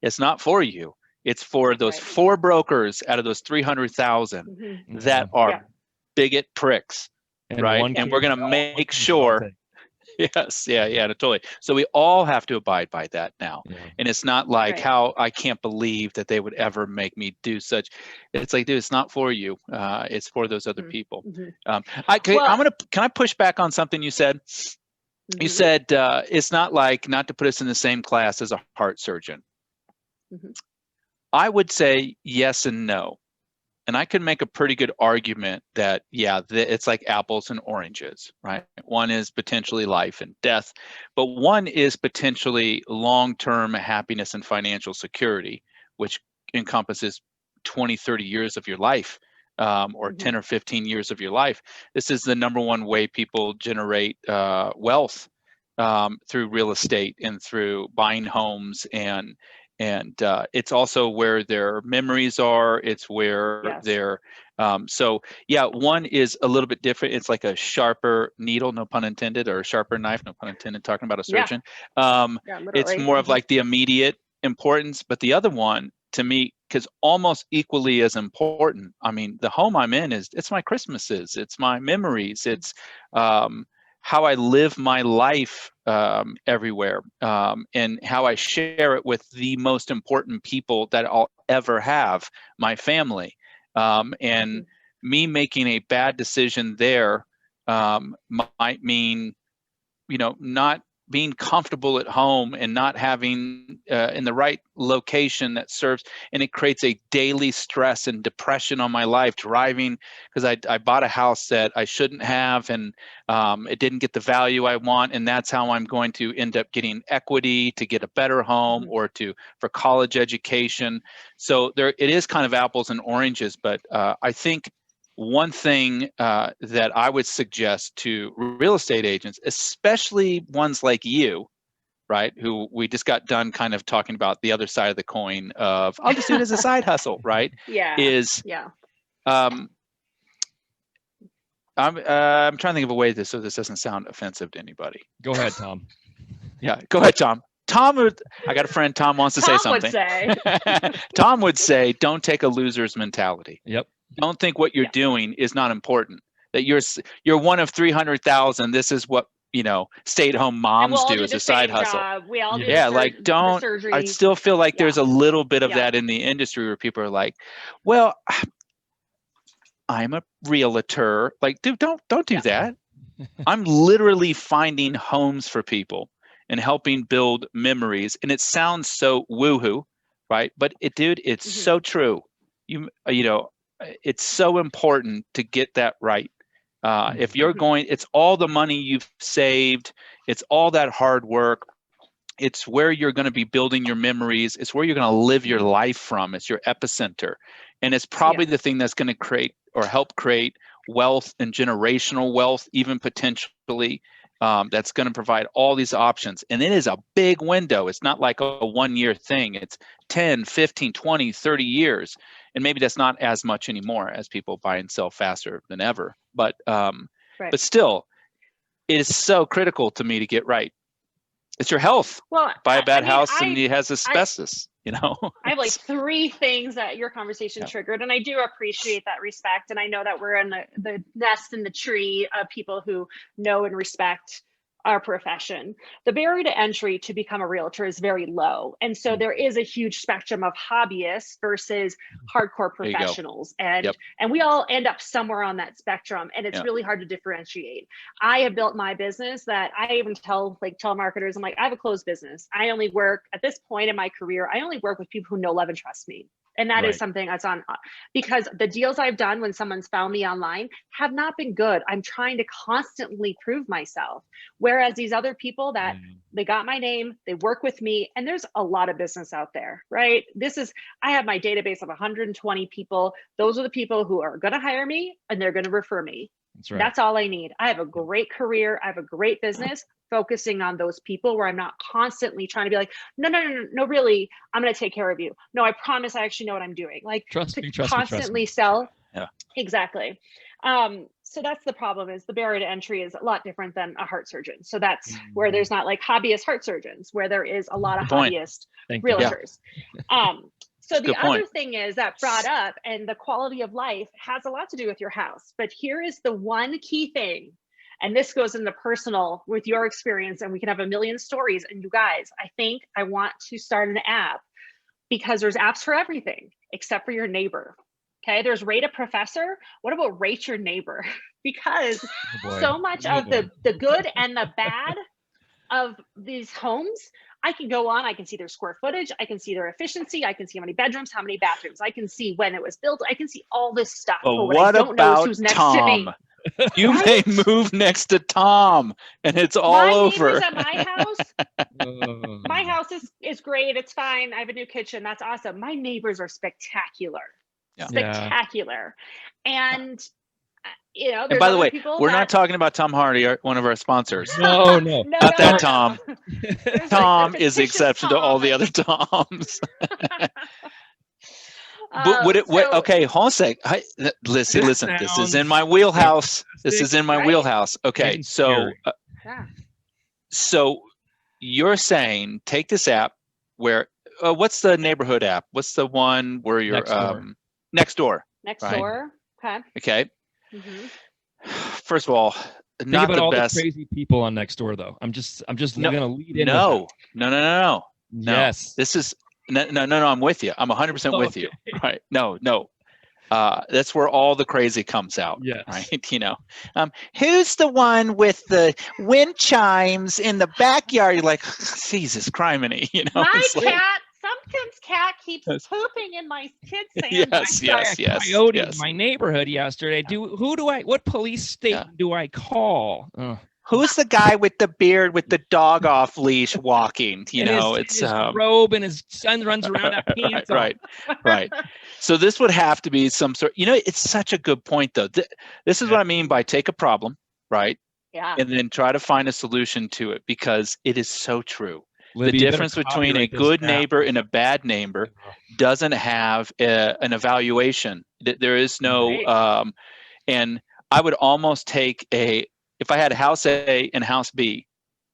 it's not for you. It's for those Right. 4 brokers out of those 300,000 Mhm. that are Yeah. bigot pricks, And right? one And we're kid going to all make looking for sure. content. Yes, yeah, totally. So we all have to abide by that now. Yeah. And it's not like Right. how I can't believe that they would ever make me do such. It's like, dude, it's not for you. It's for those other Mhm. people. Mhm. Can Well, I push back on something you said? You Mhm. said it's not like, not to put us in the same class as a heart surgeon. Mhm. I would say yes and no. And I could make a pretty good argument that, yeah, it's like apples and oranges, right? One is potentially life and death, but one is potentially long-term happiness and financial security, which encompasses 20, 30 years of your life, or Mhm. 10 or 15 years of your life. This is the number one way people generate wealth, through real estate and through buying homes, and it's also where their memories are. It's where Yes. their so yeah, one is a little bit different. It's like a sharper needle, no pun intended, or a sharper knife, no pun intended, talking about a Yeah. surgeon. Yeah. It's Literally. more of Mhm. like the immediate importance, but the other one to me, because almost equally as important. I mean, the home I'm in it's my Christmases, it's my memories, it's how I live my life everywhere, and how I share it with the most important people that I'll ever have, my family. And Mhm. me making a bad decision there might mean, not being comfortable at home and not having in the right location that serves, and it creates a daily stress and depression on my life, driving because I bought a house that I shouldn't have, and it didn't get the value I want, and that's how I'm going to end up getting equity to get a better home, Mhm. or for college education. So there it is, kind of apples and oranges, but I think one thing that I would suggest to real estate agents, especially ones like you, right, who we just got done kind of talking about the other side of the coin of, I'll just do it as a side hustle, right, Yeah. is Yeah. um, I'm trying to think of a way so this doesn't sound offensive to anybody. Go ahead, Tom. Yeah, go ahead, Tom. I got a friend, Tom wants to say Tom would something. say. Tom would say, don't take a loser's mentality. Yep. Don't think what you're Yeah. doing is not important. That you're one of 300,000. This is what stay-at-home And we'll moms all do do as the a side same hustle. job. We all do Yeah, like the don't. I surgery. still feel like there's Yeah. a little bit of Yeah. that in the industry where people are like, "Well, I'm a realtor." Like, dude, don't do Yeah. that. I'm literally finding homes for people and helping build memories. And it sounds so woohoo, right? But dude, it's Mhm. so true. It's so important to get that right. If you're Mhm. going, it's all the money you've saved. It's all that hard work. It's where you're going to be building your memories. It's where you're going to live your Mhm. life from. It's your epicenter. And it's Yeah. probably the thing that's going to create or help create wealth and generational wealth, even potentially. That's going to provide all these options. And it is a big window. It's not like a 1-year thing. It's 10, 15, 20, 30 years. And maybe that's not as much anymore as people buy and sell faster than ever. But Right. still, it is so critical to me to get right. It's your health. Well, Buy a I bad mean, house and it has I asbestos, I have like 3 things that your conversation Yeah. triggered, and I do appreciate that respect. And I know that we're in the nest in the tree of people who know and respect our profession. The barrier to entry to become a realtor is very low. And so there is a huge spectrum of hobbyists versus hardcore There you go. professionals. And Yep. we all end up somewhere on that spectrum. And it's Yeah. really hard to differentiate. I have built my business that I even tell like telemarketers, I'm like, I have a closed business. I only work at this point in my career, I only work with people who know, love, and trust me. And that is Right. something that's on, because the deals I've done when someone's found me online have not been good. I'm trying to constantly prove myself. Whereas these other people that they got my name, they work with me, and there's a lot of business out there, right? I have my database of 120 people. Those are the people who are going to hire me and they're going to refer me. That's right. That's all I need. I have a great career. I have a great business, focusing on those people where I'm not constantly trying to be like, no, really, I'm going to take care of you. No, I promise I actually know what I'm doing. Like Trust to me, trust constantly me. sell. Yeah. Exactly. So that's the problem, is the barrier to entry is a lot different than a heart surgeon. So that's where there's not like hobbyist heart surgeons, where there is a lot of Good point. hobbyist Thank you. realtors. So the Good point. other thing is that brought up, and the quality of life has a lot to do with your house. But here is the one key thing, and this goes into personal with your experience, and we can have a million stories. And you guys, I think I want to start an app, because there's apps for everything except for your neighbor. Okay, there's Rate a Professor. What about Rate Your Neighbor? Because so much of the good and the bad of these homes, I can go on, I can see their square footage, I can see their efficiency, I can see how many bedrooms, how many bathrooms, I can see when it was built, I can see all this stuff. But what what I don't know is about who's next to me. Tom? You may move next to Tom, and it's all My over. neighbors at my house is great. It's fine. I have a new kitchen. That's awesome. My neighbors are spectacular. Yeah. Spectacular. And you know, And by the way, we're not talking about Tom Hardy, one of our sponsors. No. Not that Tom. Tom like is the exception to all the other Toms. But okay, hold on a sec. Listen. This is in my wheelhouse. This is in my wheelhouse. Okay, so so you're saying take this app where what's the neighborhood app? What's the one where you're next door? Next door. Okay. Mm-hmm. First of all, Think not about the all best. the crazy people on Nextdoor, though. I'm just gonna lead in. No. Yes. This is no. I'm with you. I'm 100% with you. Right? No. That's where all the crazy comes out. Yes. Right. You know, who's the one with the wind chimes in the backyard? You're like, Jesus criminy. You know, my cat. Some cat keeps pooping in my kid's sandwich. Yes. Coyote in my neighborhood yesterday. What police station do I call? Who's the guy with the beard with the dog off leash walking? You know, it's his robe, and his son runs around at pants on. Right. So this would have to be some sort. You know, it's such a good point, though. This is what I mean by take a problem, right? Yeah. And then try to find a solution to it, because it is so true. Libby, the difference between a good neighbor and a bad neighbor doesn't have an evaluation. There is no, and I would almost take if I had house A and house B,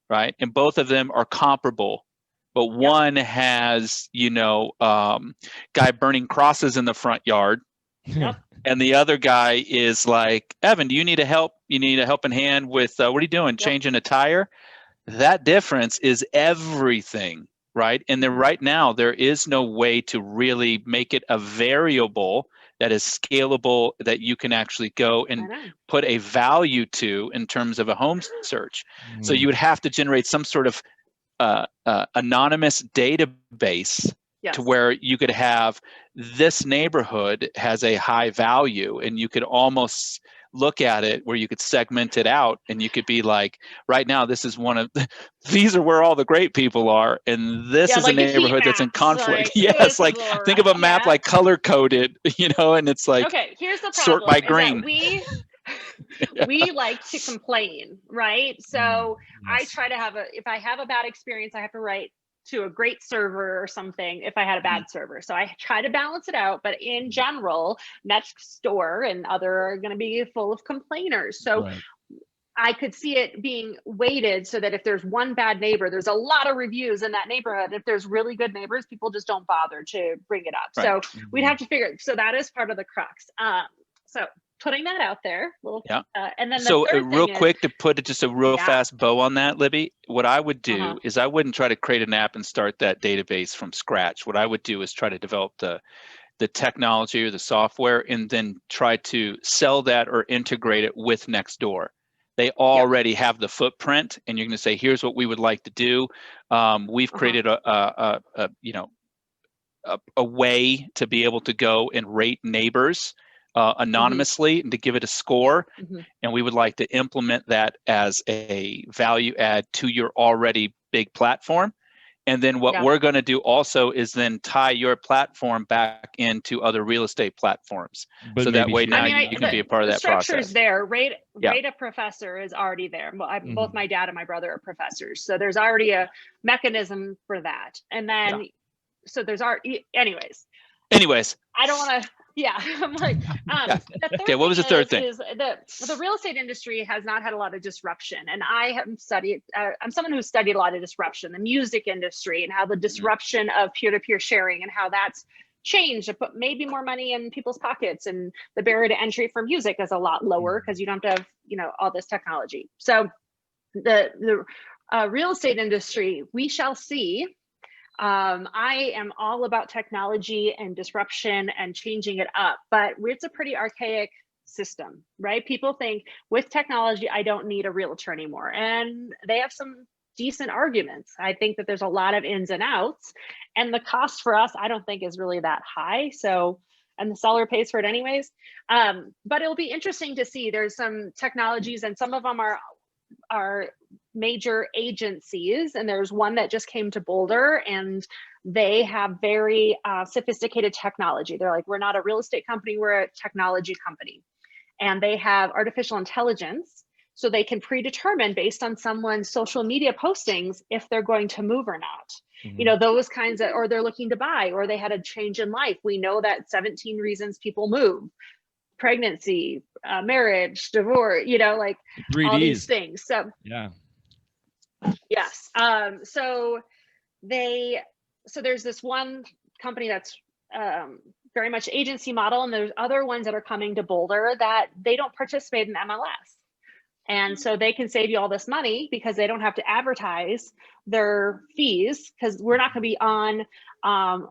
right, and both of them are comparable, but one has, guy burning crosses in the front yard, and the other guy is like, Evan, do you need help? You need a helping hand with what are you doing? Changing a tire? That difference is everything, right? And then right now, there is no way to really make it a variable that is scalable, that you can actually go and put a value to in terms of a home search. So you would have to generate some sort of anonymous database to where you could have this neighborhood has a high value, and you could almost look at it where you could segment it out, and you could be like, right now, this is these are where all the great people are, and this is a neighborhood that's in conflict. Think of a map like color coded, and it's like, okay, here's the problem, sort by green. We like to complain, right? So I try to if I have a bad experience, I have to write to a great server or something if I had a bad server. So I try to balance it out, but in general, Nextdoor and other are going to be full of complainers. So I could see it being weighted so that if there's one bad neighbor, there's a lot of reviews in that neighborhood. If there's really good neighbors, people just don't bother to bring it up. So we'd have to figure, so that is part of the crux. So putting that out there, and then real quick to put just a real fast bow on that, Libby, what I would do is I wouldn't try to create an app and start that database from scratch. What I would do is try to develop the technology or the software, and then try to sell that or integrate it with Nextdoor. They already have the footprint, and you're going to say, here's what we would like to do. We've created a way to be able to go and rate neighbors anonymously and to give it a score. And we would like to implement that as a value add to your already big platform. And then what we're going to do also is then tie your platform back into other real estate platforms. So that way now you can be a part of that process. The structure's there. Rate a Professor is already there. Well, both my dad and my brother are professors. So there's already a mechanism for that. And then, so there's anyways, I don't want to, I'm like, what was the third thing? Is the real estate industry has not had a lot of disruption. And I haven't studied, I'm someone who's studied a lot of disruption, the music industry, and how the disruption of peer-to-peer sharing and how that's change to put maybe more money in people's pockets, and the barrier to entry for music is a lot lower because you don't have to have, you know, all this technology. So the real estate industry, we shall see. I am all about technology and disruption and changing it up, but it's a pretty archaic system, right? People think with technology, I don't need a realtor anymore. And they have some decent arguments. I think that there's a lot of ins and outs, and the cost for us, I don't think is really that high. So, and the seller pays for it anyways. But it'll be interesting to see. There's some technologies, and some of them are major agencies, and there's one that just came to Boulder, and they have very sophisticated technology. They're like, we're not a real estate company, we're a technology company. And they have artificial intelligence, so they can predetermine based on someone's social media postings if they're going to move or not. You know, those kinds of, or they're looking to buy, or they had a change in life. We know that 17 reasons people move: pregnancy, marriage, divorce, you know, like 3Ds. all these things. So yeah. Yes. So there's this one company that's very much agency model, and there's other ones that are coming to Boulder that they don't participate in MLS. And so they can save you all this money because they don't have to advertise their fees, because we're not going to be on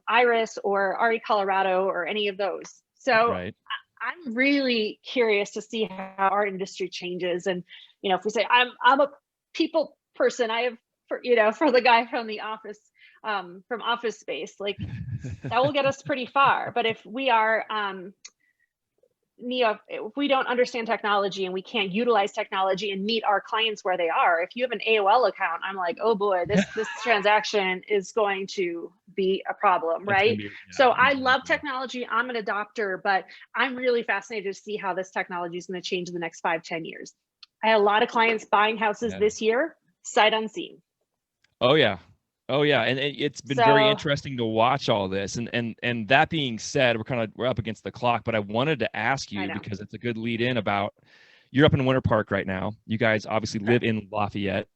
Iris or RE Colorado or any of those. So Right. I'm really curious to see how our industry changes. And, you know, if we say I'm a people person, I have, for the guy from the office, from Office Space, like that will get us pretty far. But if we are, if we don't understand technology and we can't utilize technology and meet our clients where they are, if you have an AOL account, I'm like, oh boy, this transaction is going to be a problem, right? So I love technology. I'm an adopter, but I'm really fascinated to see how this technology is going to change in the next 5-10 years. I had a lot of clients buying houses this year, sight unseen. Oh yeah. Oh yeah. And it's been very interesting to watch all this. And that being said, we're up against the clock, but I wanted to ask you, because it's a good lead in, about, you're up in Winter Park right now. You guys obviously live in Lafayette.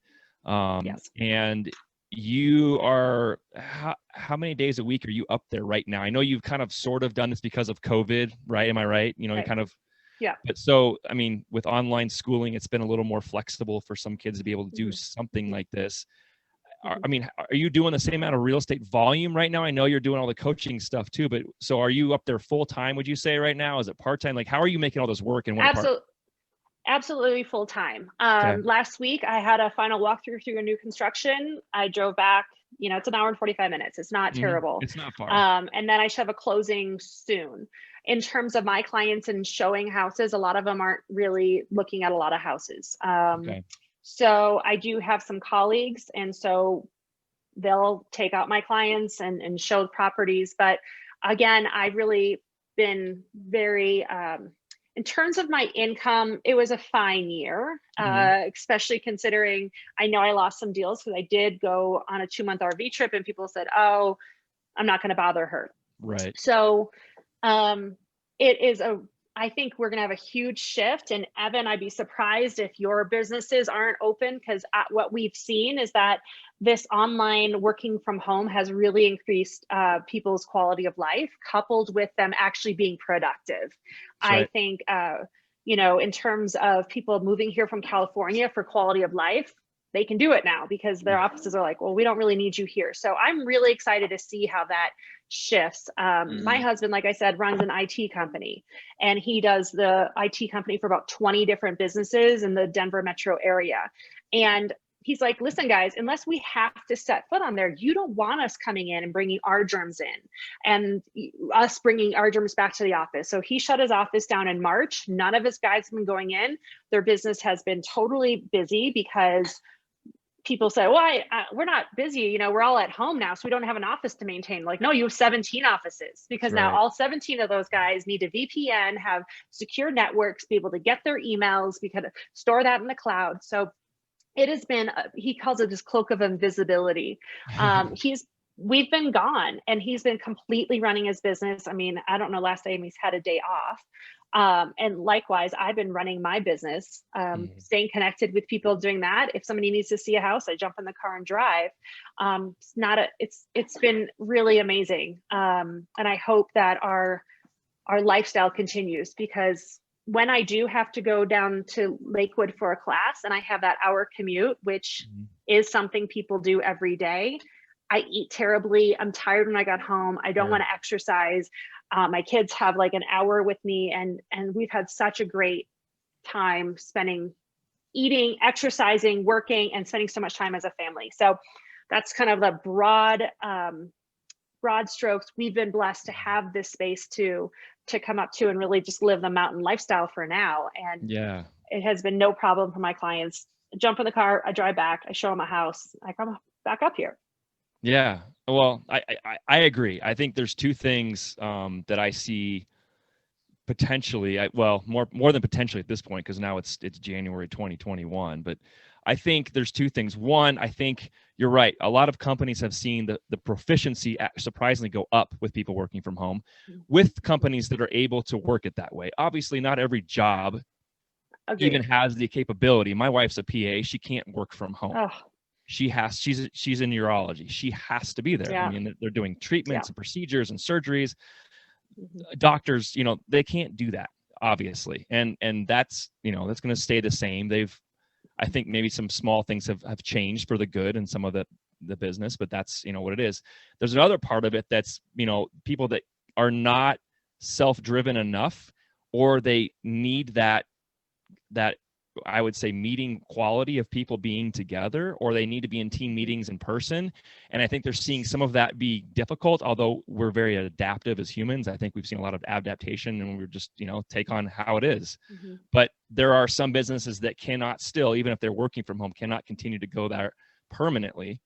Yes. And you are, how many days a week are you up there right now? I know you've kind of sort of done this because of COVID, right? Am I right? You know, you kind of, but so, I mean, with online schooling, it's been a little more flexible for some kids to be able to do something like this. I mean, are you doing the same amount of real estate volume right now? I know you're doing all the coaching stuff too, but so are you up there full time, would you say, right now? Is it part time? Like, how are you making all this work in one part? Absolutely full time. Last week, I had a final walkthrough through a new construction. I drove back, you know, it's an hour and 45 minutes. It's not terrible. It's not far. And then I should have a closing soon. In terms of my clients and showing houses, a lot of them aren't really looking at a lot of houses. So I do have some colleagues, and so they'll take out my clients and show properties. But again, I've really been very, in terms of my income, it was a fine year, especially considering I know I lost some deals because I did go on a 2-month RV trip, and people said, oh, I'm not going to bother her. Right. So I think we're going to have a huge shift. And Evan, I'd be surprised if your businesses aren't open, because what we've seen is that this online working from home has really increased people's quality of life, coupled with them actually being productive. Right. I think, you know, in terms of people moving here from California for quality of life, they can do it now because their offices are like, well, we don't really need you here. So I'm really excited to see how that shifts. My husband, like I said, runs an IT company, and he does the IT company for about 20 different businesses in the Denver metro area. And he's like, listen, guys, unless we have to set foot on there, you don't want us coming in and bringing our germs in and us bringing our germs back to the office. So he shut his office down in March. None of his guys have been going in. Their business has been totally busy because people say, well, we're not busy. You know, we're all at home now, so we don't have an office to maintain. Like, no, you have 17 offices, because now all 17 of those guys need a VPN, have secure networks, be able to get their emails, because store that in the cloud. So it has been, he calls it this cloak of invisibility. we've been gone, and he's been completely running his business. I mean, I don't know last time he's had a day off. And likewise, I've been running my business, staying connected with people, doing that. If somebody needs to see a house, I jump in the car and drive. It's been really amazing. And I hope that our lifestyle continues, because when I do have to go down to Lakewood for a class and I have that hour commute, which is something people do every day, I eat terribly. I'm tired when I got home. I don't want to exercise. My kids have like an hour with me, and we've had such a great time spending, eating, exercising, working, and spending so much time as a family. So that's kind of the broad strokes. We've been blessed to have this space to come up to and really just live the mountain lifestyle for now. And it has been no problem for my clients. I jump in the car, I drive back, I show them a house, I come back up here. Yeah. Well, I agree. I think there's two things that I see potentially, more than potentially at this point, because now it's January 2021. But I think there's two things. One, I think you're right. A lot of companies have seen the proficiency surprisingly go up with people working from home, with companies that are able to work it that way. Obviously, not every job even has the capability. My wife's a PA. She can't work from home. Oh. She's in urology. She has to be there. Yeah. I mean, they're doing treatments and procedures and surgeries. Doctors, they can't do that, obviously. And that's, that's going to stay the same. I think maybe some small things have changed for the good in some of the business, but that's, what it is. There's another part of it that's, people that are not self-driven enough, or they need that I would say meeting quality of people being together, or they need to be in team meetings in person. And I think they're seeing some of that be difficult, although we're very adaptive as humans. I think we've seen a lot of adaptation, and we're just, take on how it is. But there are some businesses that cannot still, even if they're working from home, cannot continue to go there permanently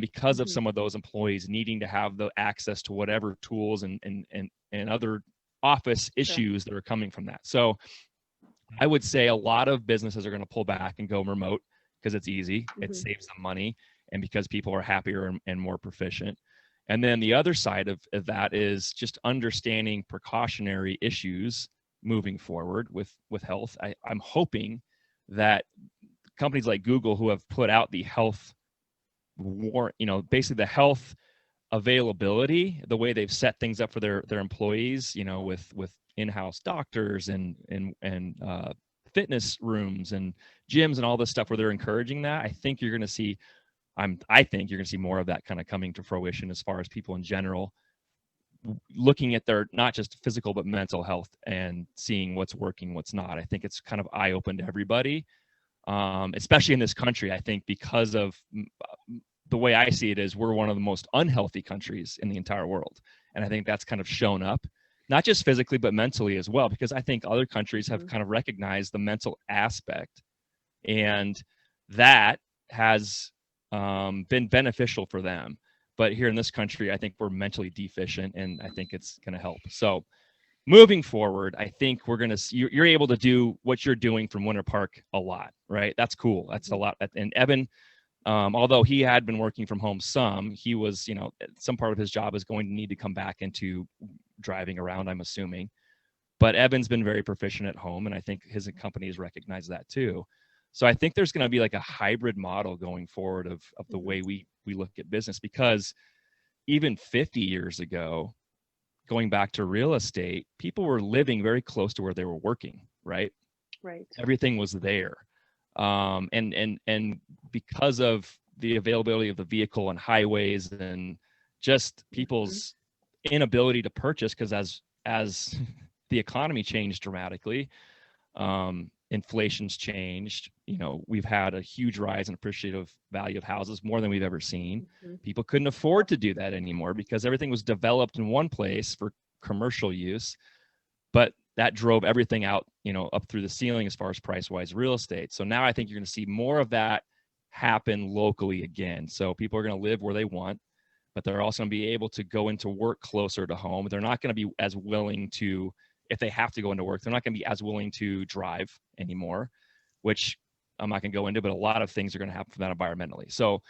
because of some of those employees needing to have the access to whatever tools and other office issues that are coming from that. So I would say a lot of businesses are going to pull back and go remote because it's easy. It saves them money, and because people are happier and more proficient. And then the other side of that is just understanding precautionary issues moving forward with health. I'm hoping that companies like Google, who have put out the health basically the health availability, the way they've set things up for their employees, with in-house doctors and fitness rooms and gyms and all this stuff, where they're encouraging that. I think you're going to see more of that kind of coming to fruition, as far as people in general looking at their not just physical but mental health and seeing what's working, what's not. I think it's kind of eye-open to everybody, especially in this country. I think because of the way I see it is, we're one of the most unhealthy countries in the entire world. And I think that's kind of shown up, not just physically, but mentally as well, because I think other countries have kind of recognized the mental aspect, and that has been beneficial for them. But here in this country, I think we're mentally deficient, and I think it's going to help. So moving forward, I think we're going to see, you're able to do what you're doing from Winter Park a lot, right? That's cool. That's a lot. And Evan, although he had been working from home he was, some part of his job is going to need to come back into driving around, I'm assuming. But Evan's been very proficient at home, and I think his company has recognized that too. So I think there's going to be like a hybrid model going forward of the way we look at business, because even 50 years ago, going back to real estate, people were living very close to where they were working, right? Right. Everything was there. And because of the availability of the vehicle and highways, and just people's inability to purchase, because as the economy changed dramatically, inflation's changed. We've had a huge rise in appreciative value of houses, more than we've ever seen. People couldn't afford to do that anymore because everything was developed in one place for commercial use, but that drove everything out, up through the ceiling as far as price-wise real estate. So now I think you're going to see more of that happen locally again. So people are going to live where they want, but they're also going to be able to go into work closer to home. They're not going to be as willing to, if they have to go into work, they're not going to be as willing to drive anymore, which I'm not going to go into, but a lot of things are going to happen from that environmentally. So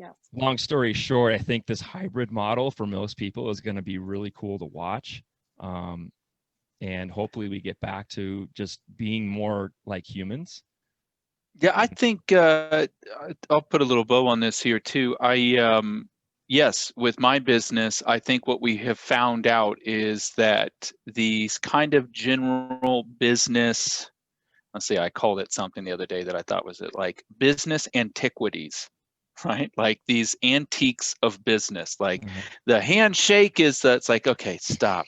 Yes. Long story short, I think this hybrid model for most people is going to be really cool to watch. And hopefully we get back to just being more like humans. Yeah, I think I'll put a little bow on this here too. Yes, with my business, I think what we have found out is that these kind of general business, let's see, I called it something the other day that I thought was it like business antiquities, right? Like these antiques of business. Like the handshake is it's like, okay, stop.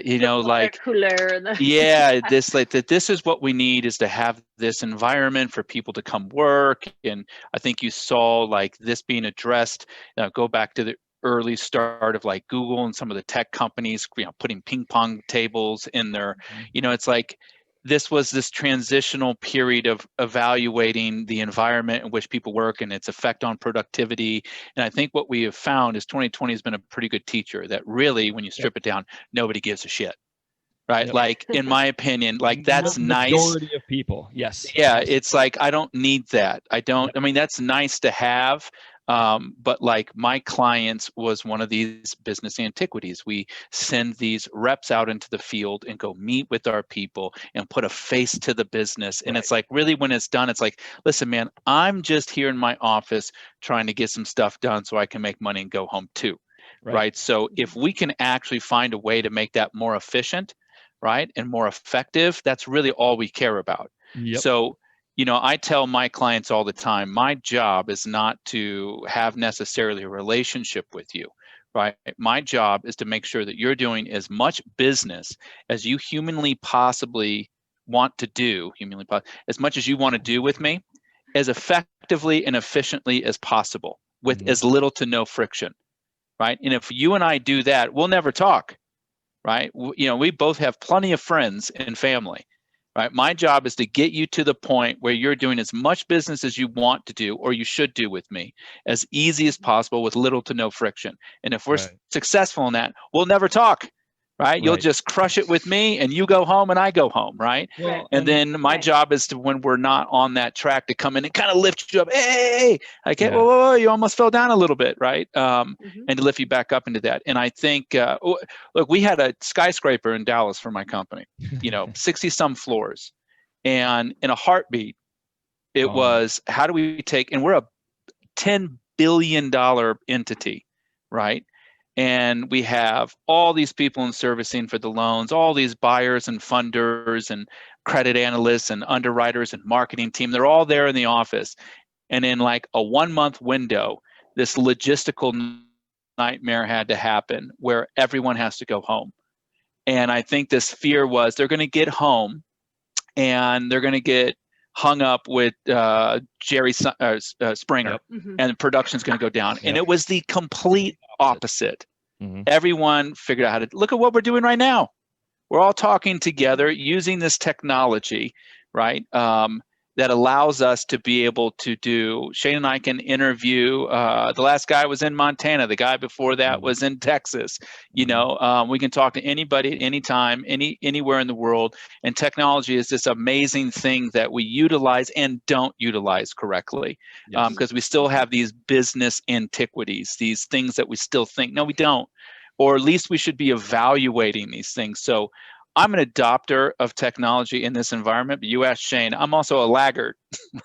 You know, like cooler. yeah, this like that this is what we need is to have this environment for people to come work. And I think you saw like this being addressed. Go back to the early start of like Google and some of the tech companies, you know, putting ping pong tables in their, you know, it's like this was this transitional period of evaluating the environment in which people work and its effect on productivity. And I think what we have found is 2020 has been a pretty good teacher that really, when you strip it down, nobody gives a shit. Right. Yep. Like, in my opinion, like that's nice. Majority of people. Yes. Yeah. Absolutely. It's like, I don't need that. I don't, I mean, that's nice to have. But like my clients was one of these business antiquities. We send these reps out into the field and go meet with our people and put a face to the business. And it's like, really, when it's done, it's like, listen, man, I'm just here in my office trying to get some stuff done so I can make money and go home too. Right. So if we can actually find a way to make that more efficient, right, and more effective, that's really all we care about. Yep. So, you know, I tell my clients all the time, my job is not to have necessarily a relationship with you, right? My job is to make sure that you're doing as much business as you humanly possibly want to do, as much as you want to do with me, as effectively and efficiently as possible, with as little to no friction, right? And if you and I do that, we'll never talk. Right? You know, we both have plenty of friends and family, right? My job is to get you to the point where you're doing as much business as you want to do or you should do with me, as easy as possible with little to no friction. And if we're successful in that, we'll never talk, right? You'll just crush it with me and you go home and I go home, right? And then my job is to, when we're not on that track, to come in and kind of lift you up. Hey, like, whoa, whoa, whoa, you almost fell down a little bit, right? And to lift you back up into that. And I think, look, we had a skyscraper in Dallas for my company, you know, 60 some floors. And in a heartbeat, it was, how do we take, and we're a $10 billion entity, right? And we have all these people in servicing for the loans, all these buyers and funders and credit analysts and underwriters and marketing team. They're all there in the office. And in like a 1 month window, this logistical nightmare had to happen where everyone has to go home. And I think this fear was they're going to get home and they're going to get hung up with Jerry Springer, and the production's going to go down. And it was the complete opposite. Everyone figured out how to look at what we're doing right now. We're all talking together using this technology, right? That allows us to be able to do, Shane and I can interview, the last guy was in Montana, the guy before that was in Texas. You know, we can talk to anybody at any time, anywhere in the world. And technology is this amazing thing that we utilize and don't utilize correctly, because we still have these business antiquities, these things that we still think, no, we don't. Or at least we should be evaluating these things. So I'm an adopter of technology in this environment, but you asked Shane, I'm also a laggard,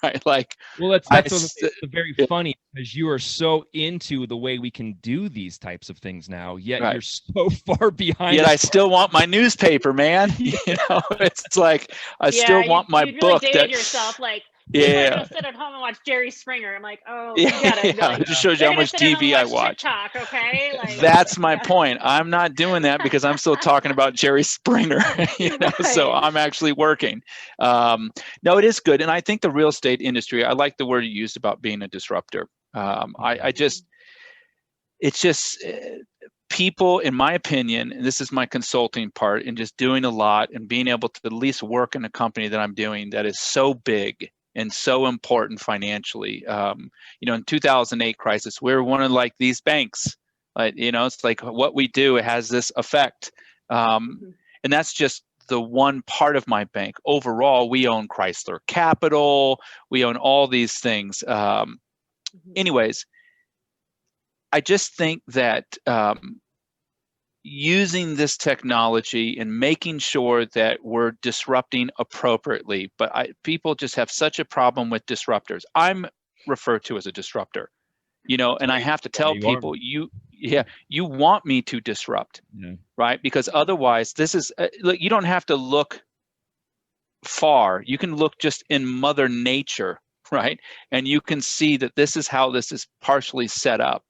right? Like, well, that's very funny, because you are so into the way we can do these types of things now, yet you're so far behind. Yet I still want my newspaper, man. You know, it's like I still want my book. Really dated yourself, like. Yeah, just sit at home and watch Jerry Springer. I'm like, oh, you get it. It just shows you how much TV I watch. TikTok, okay? Like, that's my point. I'm not doing that because I'm still talking about Jerry Springer. You know, so I'm actually working. No, it is good, and I think the real estate industry. I like the word you used about being a disruptor. It's just. People, in my opinion, and this is my consulting part, and just doing a lot and being able to at least work in a company that I'm doing that is so big and so important financially. You know, in 2008 crisis, we were one of like these banks. You know, it's like what we do has this effect, and that's just the one part of my bank. Overall, we own Chrysler Capital. We own all these things. Anyways. I just think that using this technology and making sure that we're disrupting appropriately, but people just have such a problem with disruptors. I'm referred to as a disruptor, and I have to tell people, you want me to disrupt, right? Because otherwise, this is, you don't have to look far. You can look just in Mother Nature, right? And you can see that this is how this is partially set up.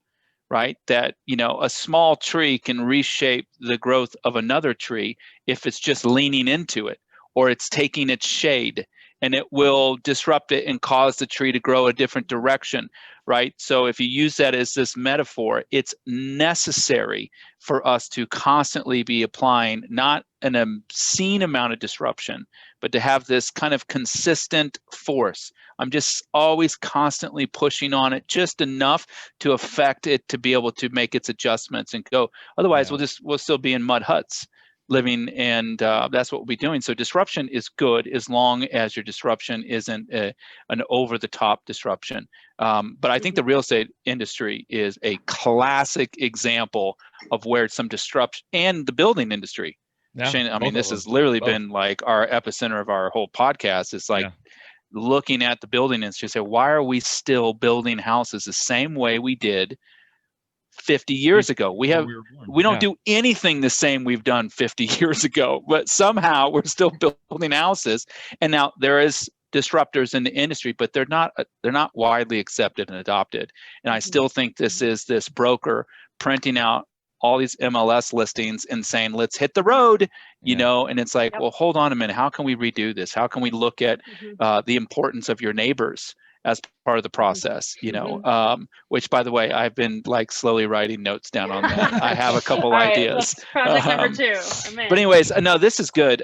Right? That, a small tree can reshape the growth of another tree if it's just leaning into it, or it's taking its shade, and it will disrupt it and cause the tree to grow a different direction, right? So if you use that as this metaphor, it's necessary for us to constantly be applying not an obscene amount of disruption, but to have this kind of consistent force. I'm just always constantly pushing on it just enough to affect it to be able to make its adjustments and go. Otherwise, we'll still be in mud huts living, and that's what we'll be doing. So disruption is good as long as your disruption isn't an over-the-top disruption. But I think the real estate industry is a classic example of where some disruption, and the building industry. Yeah, Shane, I mean, this has literally been like our epicenter of our whole podcast. It's like looking at the building industry, say, why are we still building houses the same way we did 50 years ago? We don't do anything the same we've done 50 years ago, but somehow we're still building houses. And now there is disruptors in the industry, but they're not widely accepted and adopted. And I still think this is this broker printing out all these MLS listings and saying, let's hit the road, and it's like, well, hold on a minute. How can we redo this? How can we look at the importance of your neighbors as part of the process, which, by the way, I've been like slowly writing notes down on that. I have a couple ideas. Project number 2. But anyways, no, this is good.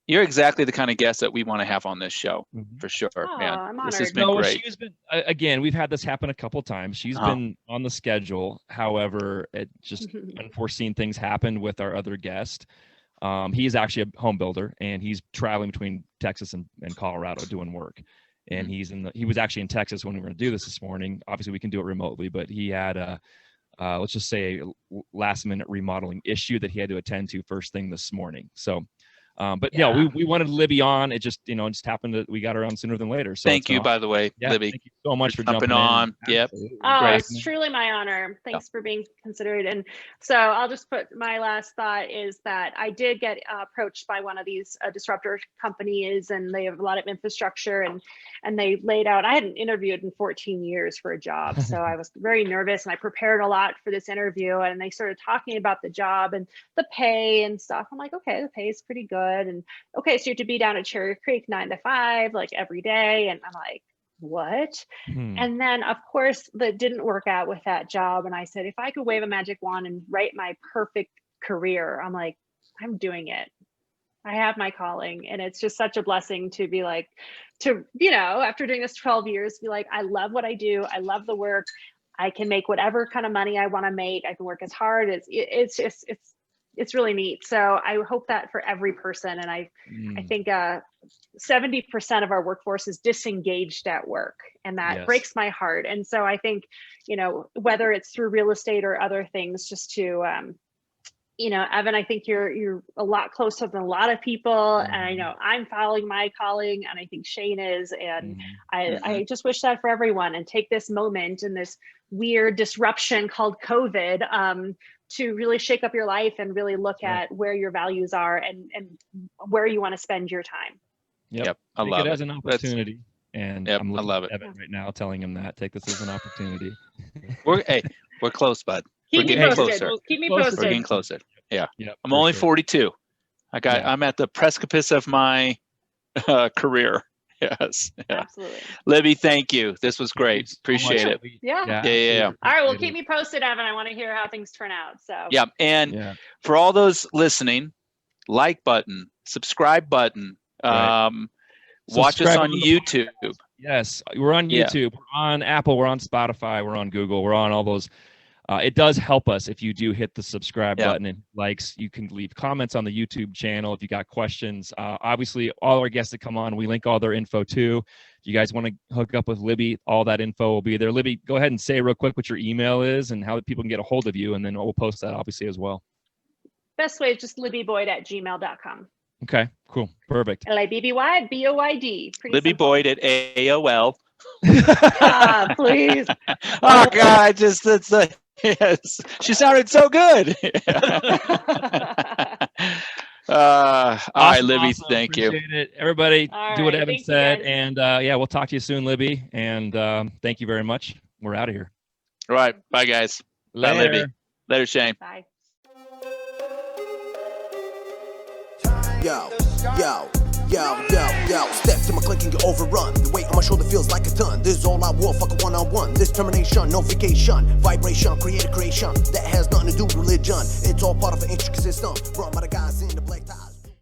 You're exactly the kind of guest that we want to have on this show, for sure, man. I'm honored. This has been great. She's been, again, we've had this happen a couple times. She's been on the schedule. However, it just unforeseen things happened with our other guest. He's actually a home builder, and he's traveling between Texas and Colorado doing work. And he was actually in Texas when we were going to do this morning. Obviously, we can do it remotely, but he had let's just say a last minute remodeling issue that he had to attend to first thing this morning. So. We wanted Libby on. It just, just happened that we got her on sooner than later. So thank you, by the way, Libby. Thank you so much for jumping on. Yep. It's truly my honor. Thanks for being considerate. And so I'll just put my last thought is that I did get approached by one of these disruptor companies, and they have a lot of infrastructure, and they laid out, I hadn't interviewed in 14 years for a job. So I was very nervous, and I prepared a lot for this interview, and they started talking about the job and the pay and stuff. I'm like, okay, the pay is pretty good. And okay, so you have to be down at Cherry Creek 9 to 5, like every day. And I'm like, what? And then of course that didn't work out with that job. And I said, if I could wave a magic wand and write my perfect career, I'm like, I'm doing it. I have my calling. And it's just such a blessing to be like, after doing this 12 years, be like, I love what I do. I love the work. I can make whatever kind of money I want to make. I can work as hard as it's really neat. So I hope that for every person. And I think 70% of our workforce is disengaged at work, and that breaks my heart. And so I think, whether it's through real estate or other things, just to, Evan, I think you're a lot closer than a lot of people. And I know I'm following my calling, and I think Shane is. And I just wish that for everyone, and take this moment and this weird disruption called COVID, to really shake up your life and really look at where your values are and where you want to spend your time. Yep. I love it. As an opportunity. And I'm looking I love at Evan right now, telling him that. Take this as an opportunity. We're close, bud. Keep me posted. Keep me posted. We're getting closer. Yeah. Yep, I'm only 42. I'm at the precipice of my career. Yes. Yeah. Absolutely. Libby, thank you. This was great. Appreciate it. Yeah. All right. Well, keep me posted, Evan. I want to hear how things turn out. So. Yeah. And for all those listening, like button, subscribe button, watch us on YouTube. Yes. We're on YouTube. We're on Apple. We're on Spotify. We're on Google. We're on all those It does help us if you do hit the subscribe Yeah. button and likes. You can leave comments on the YouTube channel if you got questions. Obviously, all our guests that come on, we link all their info too. If you guys want to hook up with Libby, all that info will be there. Libby, go ahead and say real quick what your email is and how people can get a hold of you, and then we'll post that obviously as well. Best way is just libbyboyd@gmail.com. Okay, cool, perfect. LIBBYBOYD. Pretty Libby simple. Boyd at AOL. Please. Oh God, yes, she sounded so good. All right, Libby, Awesome. thank you. Appreciate it. Everybody, All do what right, Evan thank you, said, guys. and yeah, we'll talk to you soon, Libby. And thank you very much. We're out of here. All right, bye guys. Bye, Libby. Later. Later, Shane. Bye. Yo, step to my click and get overrun. The weight on my shoulder feels like a ton. This is all I want, fuck a one-on-one. This termination, no vacation. Vibration, create a creation that has nothing to do with religion. It's all part of an intricate system run by the guys in